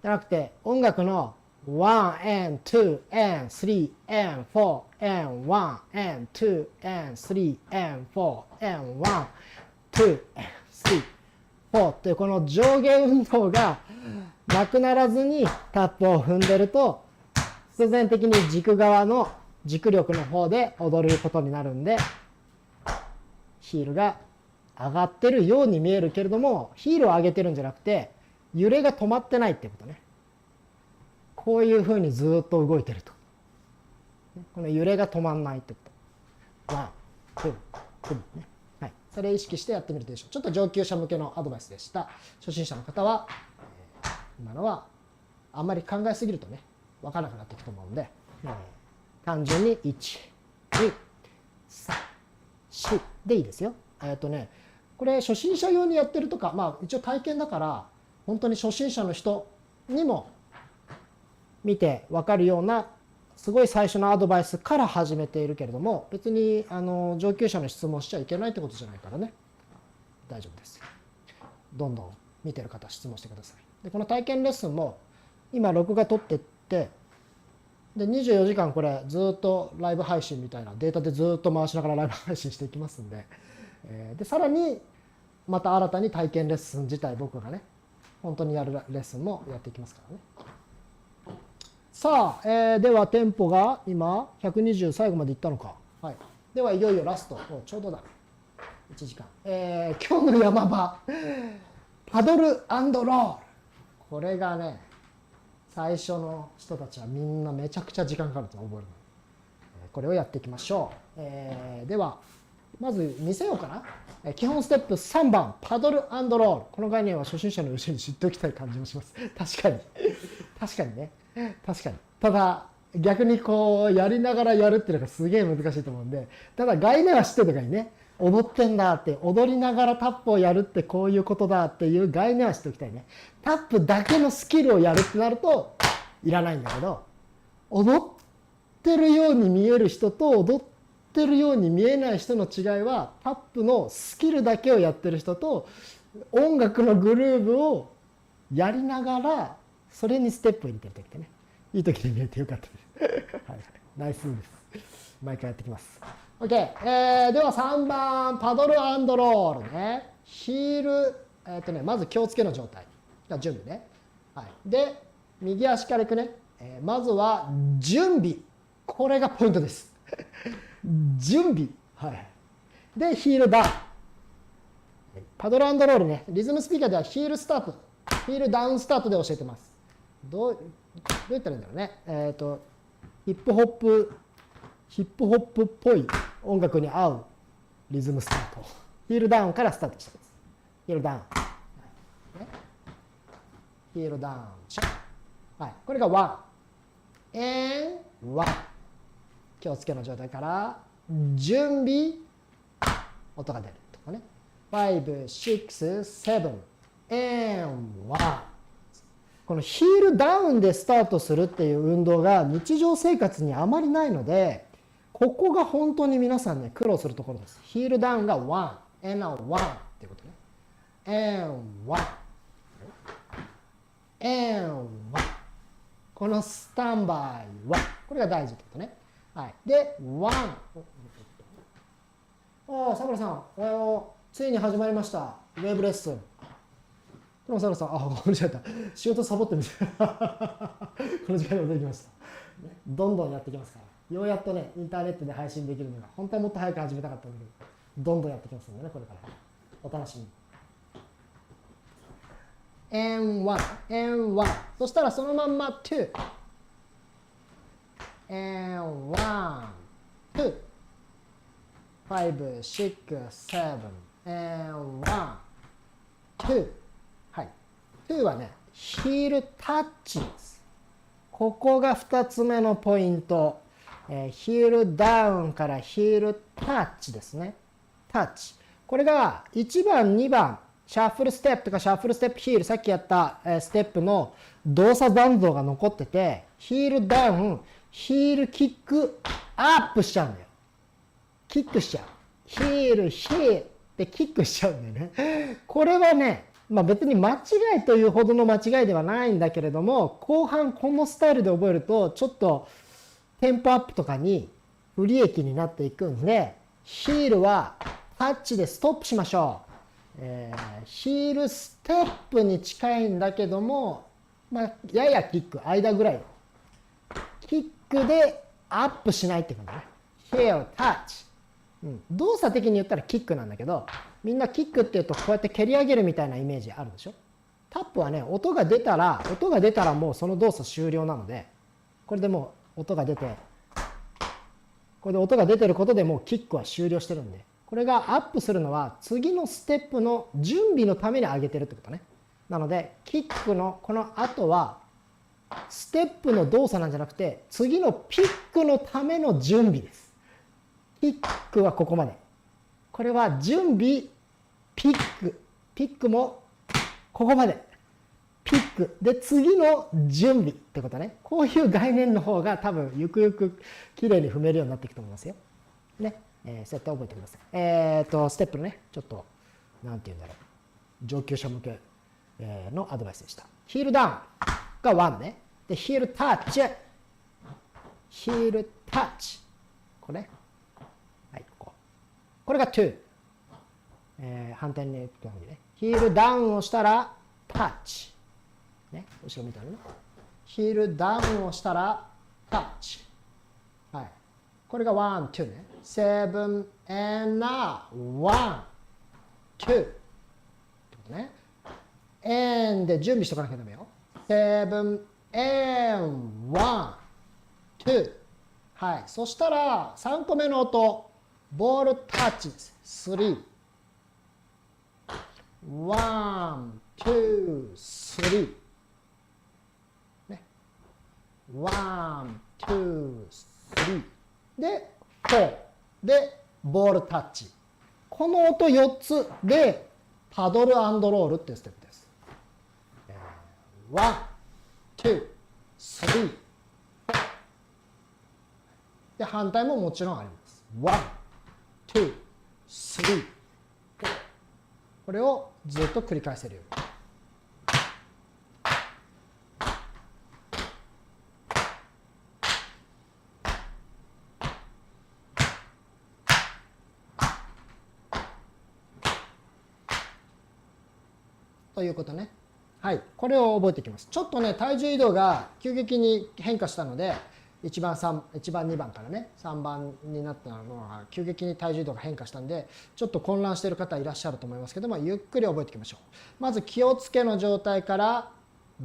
Speaker 1: じゃなくて、音楽の1 and 2 and 3 and 4 and 1 and 2 and 3 and 4 and 1 2 and 3 4っていうこの上下運動がなくならずにタップを踏んでると、必然的に軸側の軸力の方で踊ることになるんで、ヒールが上がってるように見えるけれども、ヒールを上げてるんじゃなくて揺れが止まってないってことね。こういうふうにずっと動いてると、この揺れが止まんないってこと。ワン、ツー、ツーね。はい、それを意識してやってみるといいでしょう。ちょっと上級者向けのアドバイスでした。初心者の方は、今のはあんまり考えすぎるとね、分からなくなっていくと思うんで、単純に1、2、3、4でいいですよ。これ初心者用にやってるとか、まあ一応体験だから、本当に初心者の人にも見て分かるような、すごい最初のアドバイスから始めているけれども、別に上級者の質問しちゃいけないってことじゃないからね、大丈夫です。どんどん見てる方質問してください。でこの体験レッスンも今録画取ってって、で24時間これずっとライブ配信みたいなデータでずっと回しながらライブ配信していきますんで、でさらにまた新たに体験レッスン自体僕がね本当にやるレッスンもやっていきますからね。さあ、ではテンポが今120最後までいったのか。はい、ではいよいよラスト。ちょうどだ1時間、今日の山場パドル&ロール、これがね最初の人たちはみんなめちゃくちゃ時間かかると覚えるの。これをやっていきましょう。ではまず見せようかな。基本ステップ3番パドル&ロール。この概念は初心者のうちに知っておきたい感じもします。確かに確かにね、確かに。ただ逆にこうやりながらやるっていうのがすげえ難しいと思うんで、ただ概念は知っておいた方がいいね。踊ってんだって、踊りながらタップをやるってこういうことだっていう概念は知っておきたいね。タップだけのスキルをやるってなるといらないんだけど、踊ってるように見える人と踊ってるように見えない人の違いは、タップのスキルだけをやってる人と音楽のグルーヴをやりながらそれにステップを入れてる時ってね、いい時で見えてよかったです。はい、ナイスです。毎回やってきます。OK、では3番パドル&ロールね。ヒール、まず気をつけの状態が準備ね。はい、で右足からいくね。まずは準備、これがポイントです。準備、はい、でヒールダウン。パドル&ロールね、リズムスピーカーではヒールスタート、ヒールダウンスタートで教えてます。どう言ったらいいんだろうね。ヒップホップっぽい音楽に合うリズムスタート。ヒールダウンからスタートしてます。ヒールダウン。ヒールダウン。はい。これが1。1。気をつけの状態から、準備、音が出るとかね。5、6、7、1。このヒールダウンでスタートするっていう運動が日常生活にあまりないので、ここが本当に皆さんね苦労するところです。ヒールダウンが1、and 1っていうことね。and 1、and 1。このスタンバイはこれが大事ってことね。はい。で、1。さくらさん、おはよう。ついに始まりました。ウェブレッスン。でもさくらさん、ごめんなさい。仕事サボってみて。この時間に戻りました。どんどんやってきますから。ようやっとね、インターネットで配信できるのが、本当はもっと早く始めたかったんだけど、どんどんやってきますんでね、これから。お楽しみに。and 1、and 1。そしたらそのまんま2。and 1、2。5、6、7、and 1、2。はい。2はね、ヒールタッチです。ここが2つ目のポイント。ヒールダウンからヒールタッチですね。タッチ。これが1番、2番シャッフルステップとかシャッフルステップヒール、さっきやったステップの動作残像が残ってて、ヒールダウン、ヒールキックアップしちゃうんだよ。キックしちゃう。ヒール、ヒールってキックしちゃうんだよね。これはね、別に間違いというほどの間違いではないんだけれども、後半このスタイルで覚えると、ちょっとテンポアップとかに不利益になっていくんで、ヒールはタッチでストップしましょう。ヒールステップに近いんだけども、ややキック、間ぐらい。キックでアップしないってことね。ヒール、タッチ。動作的に言ったらキックなんだけど、みんなキックっていうとこうやって蹴り上げるみたいなイメージあるでしょ。タップはね、音が出たらもうその動作終了なので、これでもう音が出て、これで音が出てることでもうキックは終了してるんで、これがアップするのは次のステップの準備のために上げてるってことね。なので、キックのこの後は、ステップの動作なんじゃなくて、次のピックのための準備です。ピックはここまで。これは準備、ピック。ピックもここまで。ピック。で、次の準備ってことね。こういう概念の方が多分、ゆくゆく綺麗に踏めるようになっていくと思いますよ。ね。そうやって覚えてください。ステップのね、ちょっと、なんて言うんだろう。上級者向けのアドバイスでした。ヒールダウンが1ね。で、ヒールタッチ。ヒールタッチ。これね。はい、ここ。これが2。反対に行く感じね。ヒールダウンをしたら、タッチ。ね、後ろ見たらね。ヒールダウンをしたら、タッチ。はい。これが1、2ね。7 and 1、2。ってことね。and で準備しとかなきゃダメよ。7 and 1、2。はい。そしたら、3個目の音。ボールタッチです。3。1、2、3。ね。1、2、3。で、4。で、ボールタッチ。この音4つで、パドル&ロールっていうステップです。1、2、3。で、反対ももちろんあります。1、2、3。これをずっと繰り返せるように。ということね。はい。これを覚えていきます。ちょっとね、体重移動が急激に変化したので、1番、2番からね、3番になったのが急激に体重移動が変化したんで、ちょっと混乱している方いらっしゃると思いますけども、ゆっくり覚えていきましょう。まず気をつけの状態から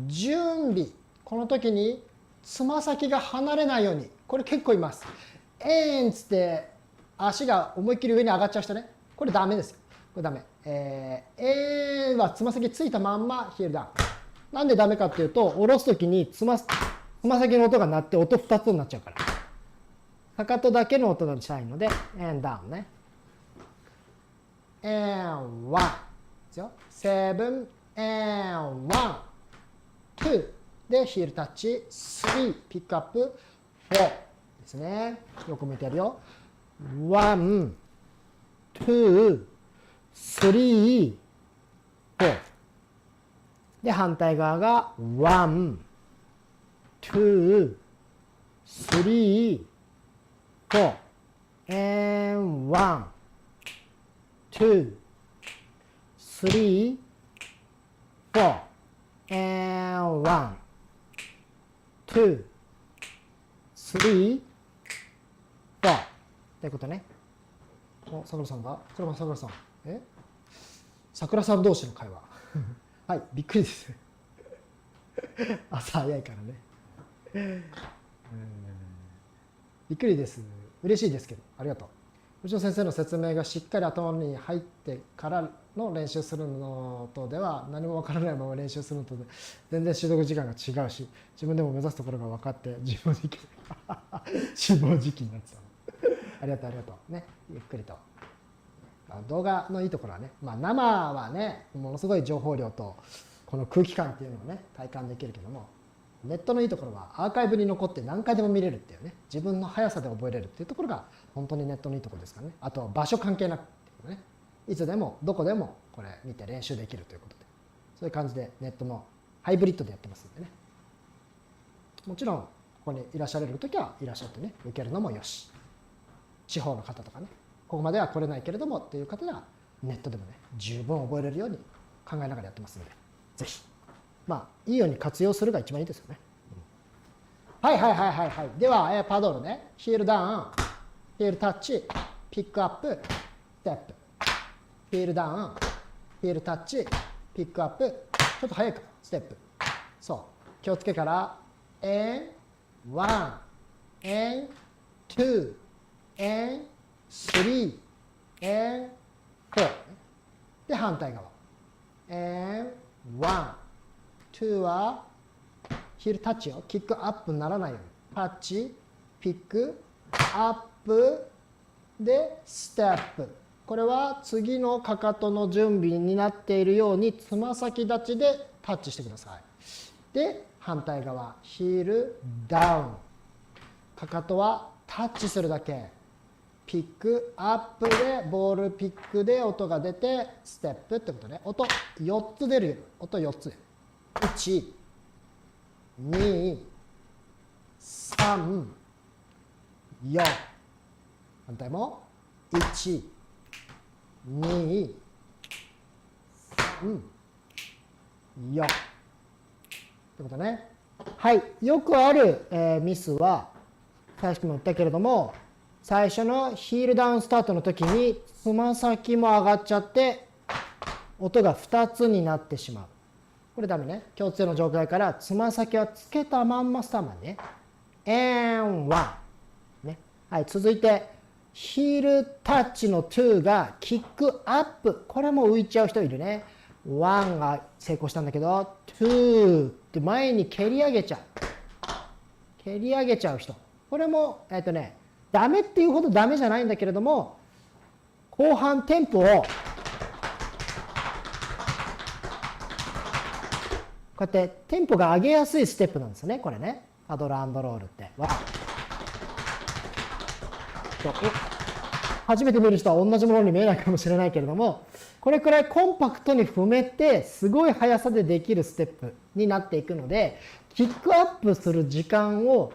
Speaker 1: 準備。この時につま先が離れないように。これ結構います。つって足が思いっきり上に上がっちゃう人ね。これダメですよ。これダメ。はつま先ついたまんまヒールダウン。なんでダメかっていうと、下ろす時につま先の音が鳴って音2つになっちゃうから。かかとだけの音がしたいので、and down ね。and 1。ですよ。7 and 1。2。で、ヒールタッチ。3。ピックアップ。4。ですね。よく見てやるよ。1、2、3、4。で、反対側が1、2、3、4。and 1、2、3、4。and 1、2、3、4。ということね。お、さくらさんがさくらさん。さくらさん同士の会話。はい、びっくりです。朝早いからね。びっくりです。嬉しいですけど、ありがとう。うちの先生の説明がしっかり頭に入ってからの練習するのとでは、何もわからないまま練習するのとで、全然習得時間が違うし、自分でも目指すところが分かって、自暴自棄になってたの。ありがとう、ありがとう。ね、ゆっくりと。動画のいいところはね、生はね、ものすごい情報量とこの空気感っていうのをね、体感できるけども、ネットのいいところはアーカイブに残って何回でも見れるっていうね、自分の速さで覚えれるっていうところが本当にネットのいいところですからね。あとは場所関係なくっていうね、いつでもどこでもこれ見て練習できるということで、そういう感じでネットのハイブリッドでやってますんでね。もちろんここにいらっしゃれるときはいらっしゃってね、受けるのもよし。地方の方とかね、ここまでは来れないけれどもっていう方はネットでもね、十分覚えれるように考えながらやってますので、ぜひいいように活用するが一番いいですよね。はい。では、パドルね。ヒールダウン、ヒールタッチ、ピックアップ、ステップ。ヒールダウン、ヒールタッチ、ピックアップ。ちょっと早いか、ステップ。そう。気をつけから、and one, and two, and three, and four。で、反対側。and one, two はヒールタッチよ。キックアップにならないように。タッチ、ピック、アップ、で、ステップ。これは次のかかとの準備になっているように、つま先立ちでタッチしてください。で、反対側、ヒールダウン。かかとはタッチするだけ。ピックアップで、ボールピックで音が出て、ステップってことね。音4つ出るよ。音4つ。1、2、3、4。反対も1、2、3、4。ってことね。はい。よくある、ミスは、さっきも言ったけれども、最初のヒールダウンスタートの時に、つま先も上がっちゃって、音が2つになってしまう。これダメね。共通の状態からつま先はつけたまんまスターマンね。and one。ね。はい。続いて、ヒールタッチの2がキックアップ。これも浮いちゃう人いるね。1が成功したんだけど、2って前に蹴り上げちゃう。蹴り上げちゃう人。これも、ダメっていうほどダメじゃないんだけれども、後半テンポをこうやってテンポが上げやすいステップなんですよね、これね。パドル&ロールって。初めて見る人は同じものに見えないかもしれないけれども、これくらいコンパクトに踏めて、すごい速さでできるステップになっていくので、キックアップする時間を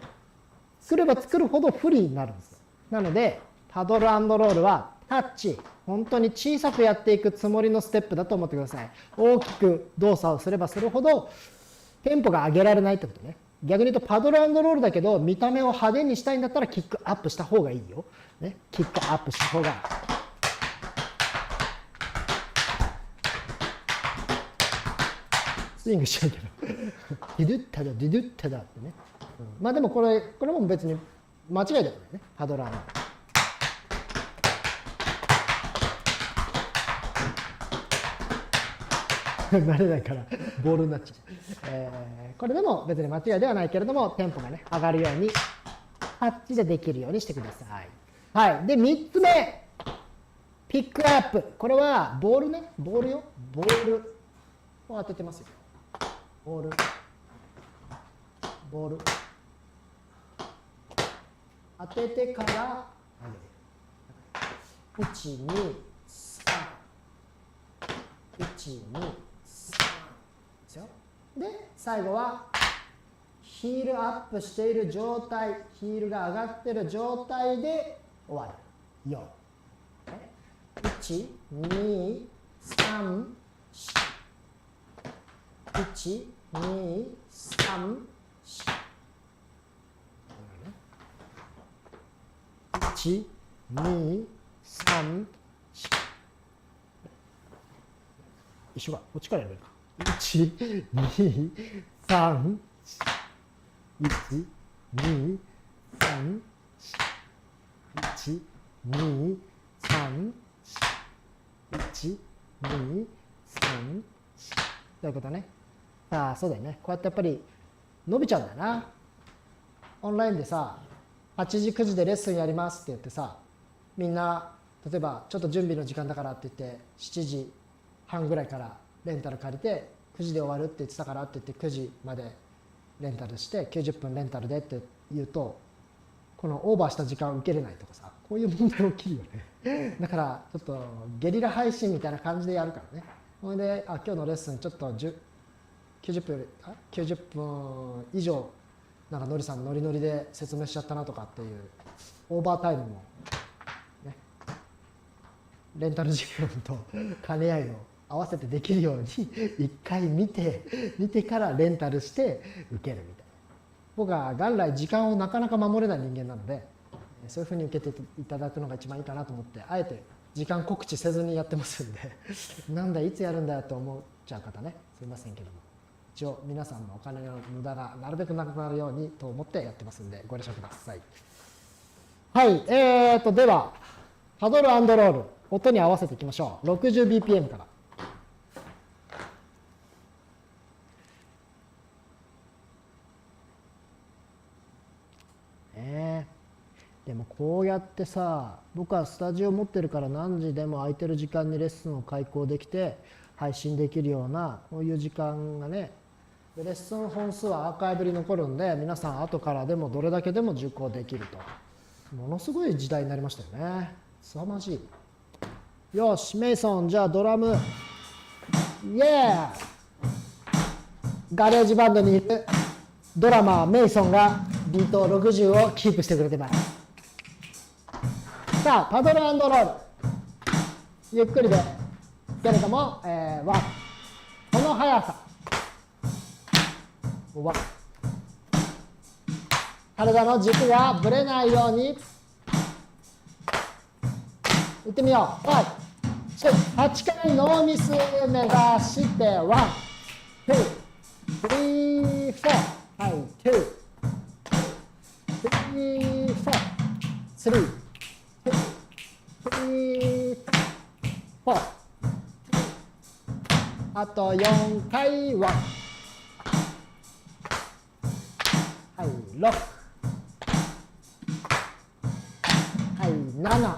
Speaker 1: 作れば作るほど不利になるんです。なので、パドル&ロールはタッチ、本当に小さくやっていくつもりのステップだと思ってください。大きく動作をすればするほど、テンポが上げられないってことね。逆に言うとパドル&ロールだけど、見た目を派手にしたいんだったらキックアップした方がいいよ。ね、キックアップした方が。スイングしちゃうけど。ディドゥッタダ、ディドゥッタダってね。でもこれも別に間違いだよね。パドル&ロール。慣れないからボールになっちゃう、これでも別に間違いではないけれども、テンポがね上がるようにタッチでできるようにしてください。はい。で3つ目、ピックアップ。これはボールね、ボールよ。ボールを当ててますよ。ボール当ててから1、2、3、1、2、3ですよ。で、最後はヒールアップしている状態、ヒールが上がっている状態で終わる。4。1、2、3、4。1、2、3、4。1、2、3、4。一緒か。こっちからやるか。1、2、3、1、2、3、1、2、3、1、2、3、ということね。ああ、そうだよね。こうやってやっぱり伸びちゃうんだよな。オンラインでさ、8時、9時でレッスンやりますって言ってさ、みんな例えばちょっと準備の時間だからって言って7時半ぐらいからレンタル借りて9時で終わるって言ってたからって言って9時までレンタルして90分レンタルでって言うと、このオーバーした時間を受けれないとかさ、こういう問題起きるよね。だからちょっとゲリラ配信みたいな感じでやるからね。それで今日のレッスンちょっと90分以上なんかのりさんノリノリで説明しちゃったなとかっていうオーバータイムも、ね、レンタル時間と兼ね合いを合わせてできるように一回見てからレンタルして受けるみたいな。僕は元来時間をなかなか守れない人間なので、そういうふうに受けていただくのが一番いいかなと思って、あえて時間告知せずにやってますんでなんだいつやるんだよと思っちゃう方ね、すいませんけども、一応皆さんのお金の無駄がなるべくなくなるようにと思ってやってますんでご了承ください。はい、ではパドル&ロール音に合わせていきましょう。 60bpm から。でもこうやってさ、僕はスタジオ持ってるから何時でも空いてる時間にレッスンを開講できて配信できるようなこういう時間がね、でレッスン本数はアーカイブに残るんで、皆さん後からでもどれだけでも受講できると、ものすごい時代になりましたよね。凄まじい。よし、メイソン、じゃあドラム、イエー、ガレージバンドにいるドラマーメイソンがビート60をキープしてくれてます。さあパドル&ロールゆっくりでけれども、1この速さ1、体の軸がぶれないようにいってみよう。8回ノーミス目指して1、2、3、4、はい、2、3、4、3、4、あと4回は、はい、6、はい、7、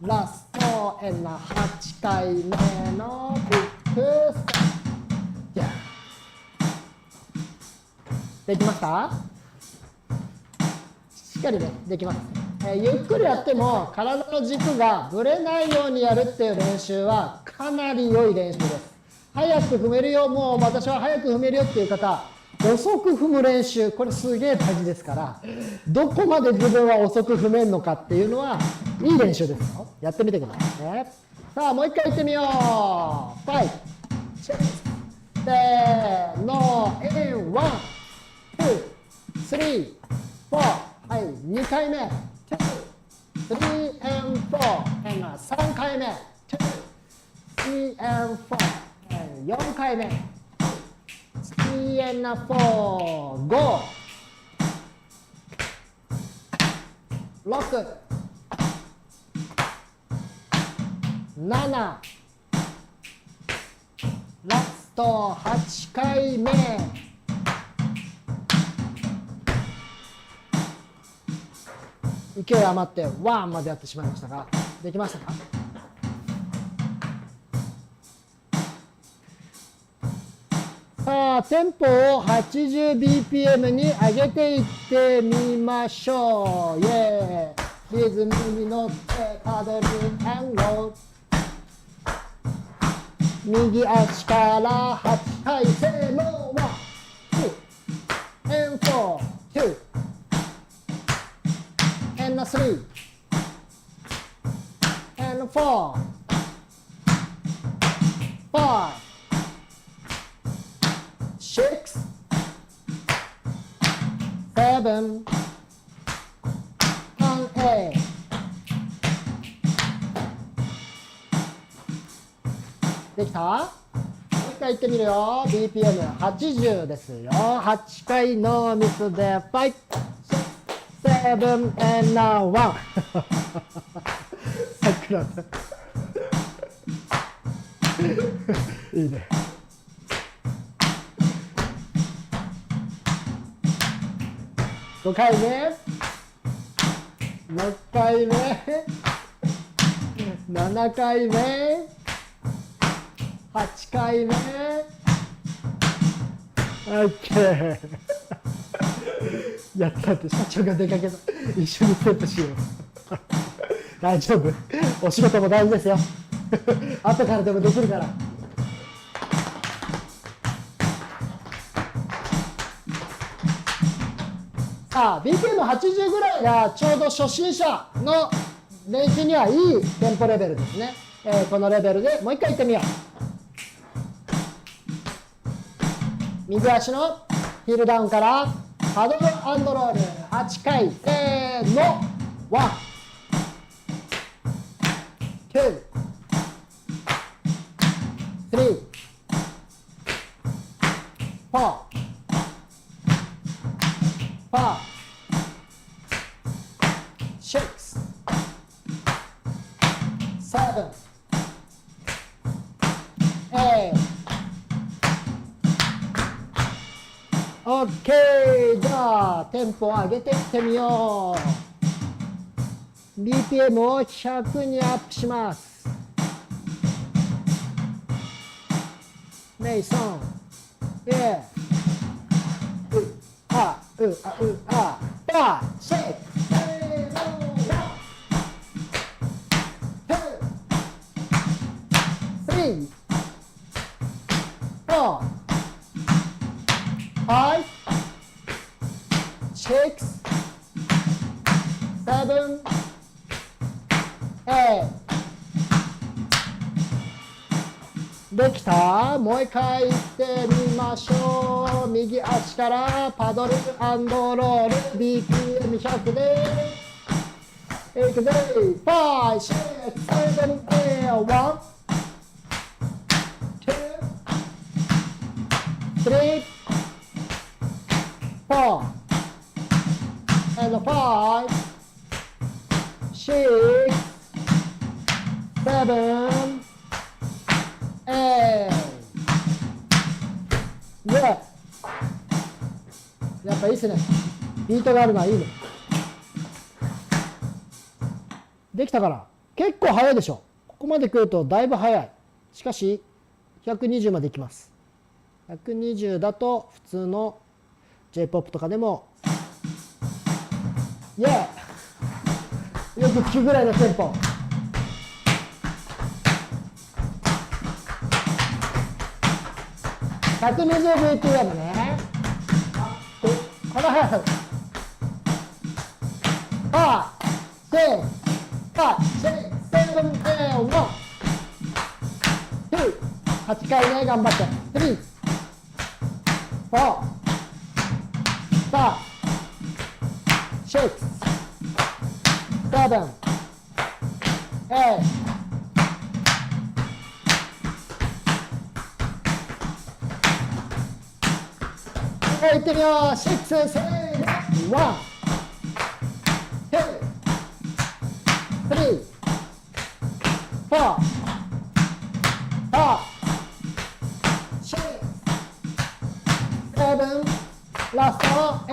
Speaker 1: ラスト8回目のビッグステップ。できました？しっかりね、できます。ゆっくりやっても体の軸がぶれないようにやるっていう練習はかなり良い練習です。早く踏めるよ、もう私は早く踏めるよっていう方、遅く踏む練習、これすげえ大事ですから、どこまで自分は遅く踏めるのかっていうのはいい練習ですよ。やってみてくださいね。さあもう一回いってみよう。5、6、せーの、1、2、3、4、はい、2回目、3 and 4、3回目、3 and 4、4回目、3 and 4、5、6、7、ラスト8回目、勢い余ってワンまでやってしまいましたが、できましたか？さあテンポを 80bpm に上げていってみましょう。イエーイ、リズムに乗ってパドル&ロール、右足から8回せーの、1、2、4、2、and 3 and 4 5 6 7 and 8。できた？もう一回言ってみるよ。 BPM80 ですよ。8回ノーミスで5、7 and 1 桜さんいいね。5回目、6回目、7回目、8回目。 OK やったって、社長が出かけた。一緒にセットしよう。大丈夫、お仕事も大事ですよ。後からでもできるから。さあ BPM80 ぐらいがちょうど初心者の練習にはいいテンポレベルですね。このレベルでもう一回いってみよう。右足のヒールダウンからパドル&ロール8回、せーの、1、2、3、4、5、6、7、8。OK。じゃあテンポを上げていってみよう。 BPM を100にアップします。メイソン、うあうあうあパーシェイク、3、4、5、6、7、8。できた？もう一回行ってみましょう。右足からパドル&ロール BPM100 でいくぜ。5、6、7、8、1、2、3、4 and 5、6、7、やっぱいいっすね。ビートがあるのはいいね。できたから。結構早いでしょ。ここまで来るとだいぶ早い。しかし120までいきます。120だと普通の J-POP とかでもイエーよく聞くぐらいのテンポ。120bpm ね。この速さ。5、6、5、6、7、8、1、2、8回ね、頑張って。3、4、5、6、7、8。行ってみよう。6、7、1、2、3、4、5、6、7、ラスト8。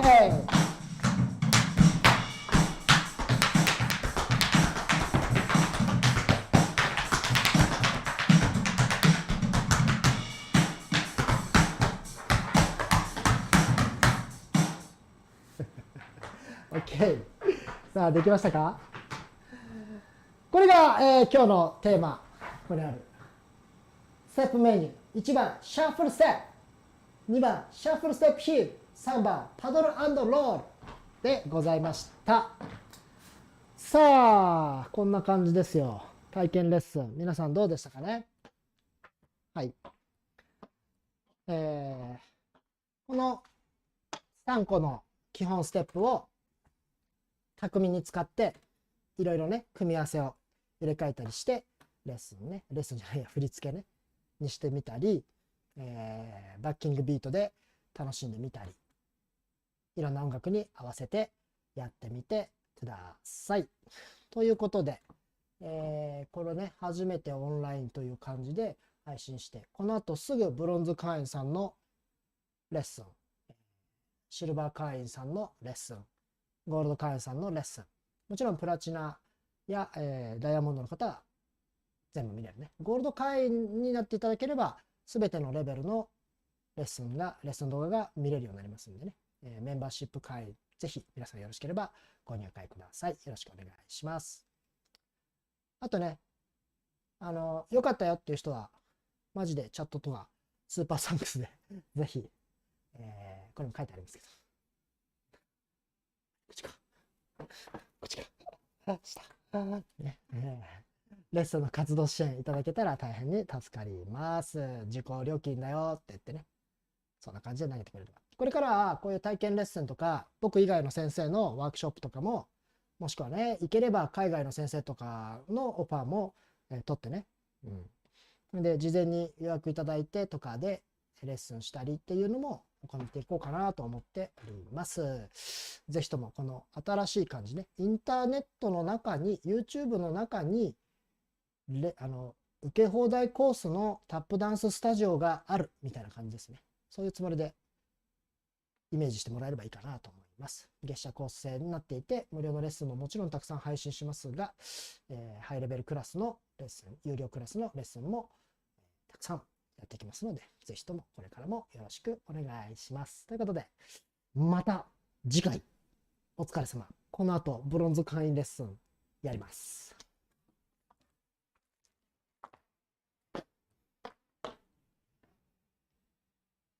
Speaker 1: OK。さあ、できましたか？これが、今日のテーマ。ここにある。ステップメニュー。1番、シャッフルステップ。2番、シャッフルステップヒール。3番、パドル&ロールでございました。さあ、こんな感じですよ。体験レッスン。皆さんどうでしたかね？はい。この3個の基本ステップを巧みに使っていろいろね組み合わせを入れ替えたりしてレッスンじゃないや振り付けねにしてみたり、バッキングビートで楽しんでみたりいろんな音楽に合わせてやってみてください。ということで、これね初めてオンラインという感じで配信してこの後すぐブロンズ会員さんのレッスン、シルバー会員さんのレッスン、ゴールド会員さんのレッスンもちろんプラチナや、ダイヤモンドの方は全部見れるね。ゴールド会員になっていただければ、すべてのレベルのレッスン動画が見れるようになりますんでね。メンバーシップ会員、ぜひ皆さんよろしければご入会ください。よろしくお願いします。あとね、良かったよっていう人は、マジでチャットとかスーパーサンクスでぜひ、これも書いてありますけど。口か。口か。下。ね、レッスンの活動支援いただけたら大変に助かります。受講料金だよって言ってね。そんな感じで投げてくれれば。これからはこういう体験レッスンとか、僕以外の先生のワークショップとかも、もしくはね、行ければ海外の先生とかのオファーも、取ってね。で、事前に予約いただいてとかでレッスンしたりっていうのも行っていこうかなと思っております。ぜひともこの新しい感じね、インターネットの中に、YouTube の中に、受け放題コースのタップダンススタジオがあるみたいな感じですね。そういうつもりでイメージしてもらえればいいかなと思います。月謝コース制になっていて、無料のレッスンももちろんたくさん配信しますが、ハイレベルクラスのレッスン、有料クラスのレッスンもたくさんやっていきますので、ぜひともこれからもよろしくお願いします。ということで、また次回お疲れ様。この後、ブロンズ会員レッスンやります。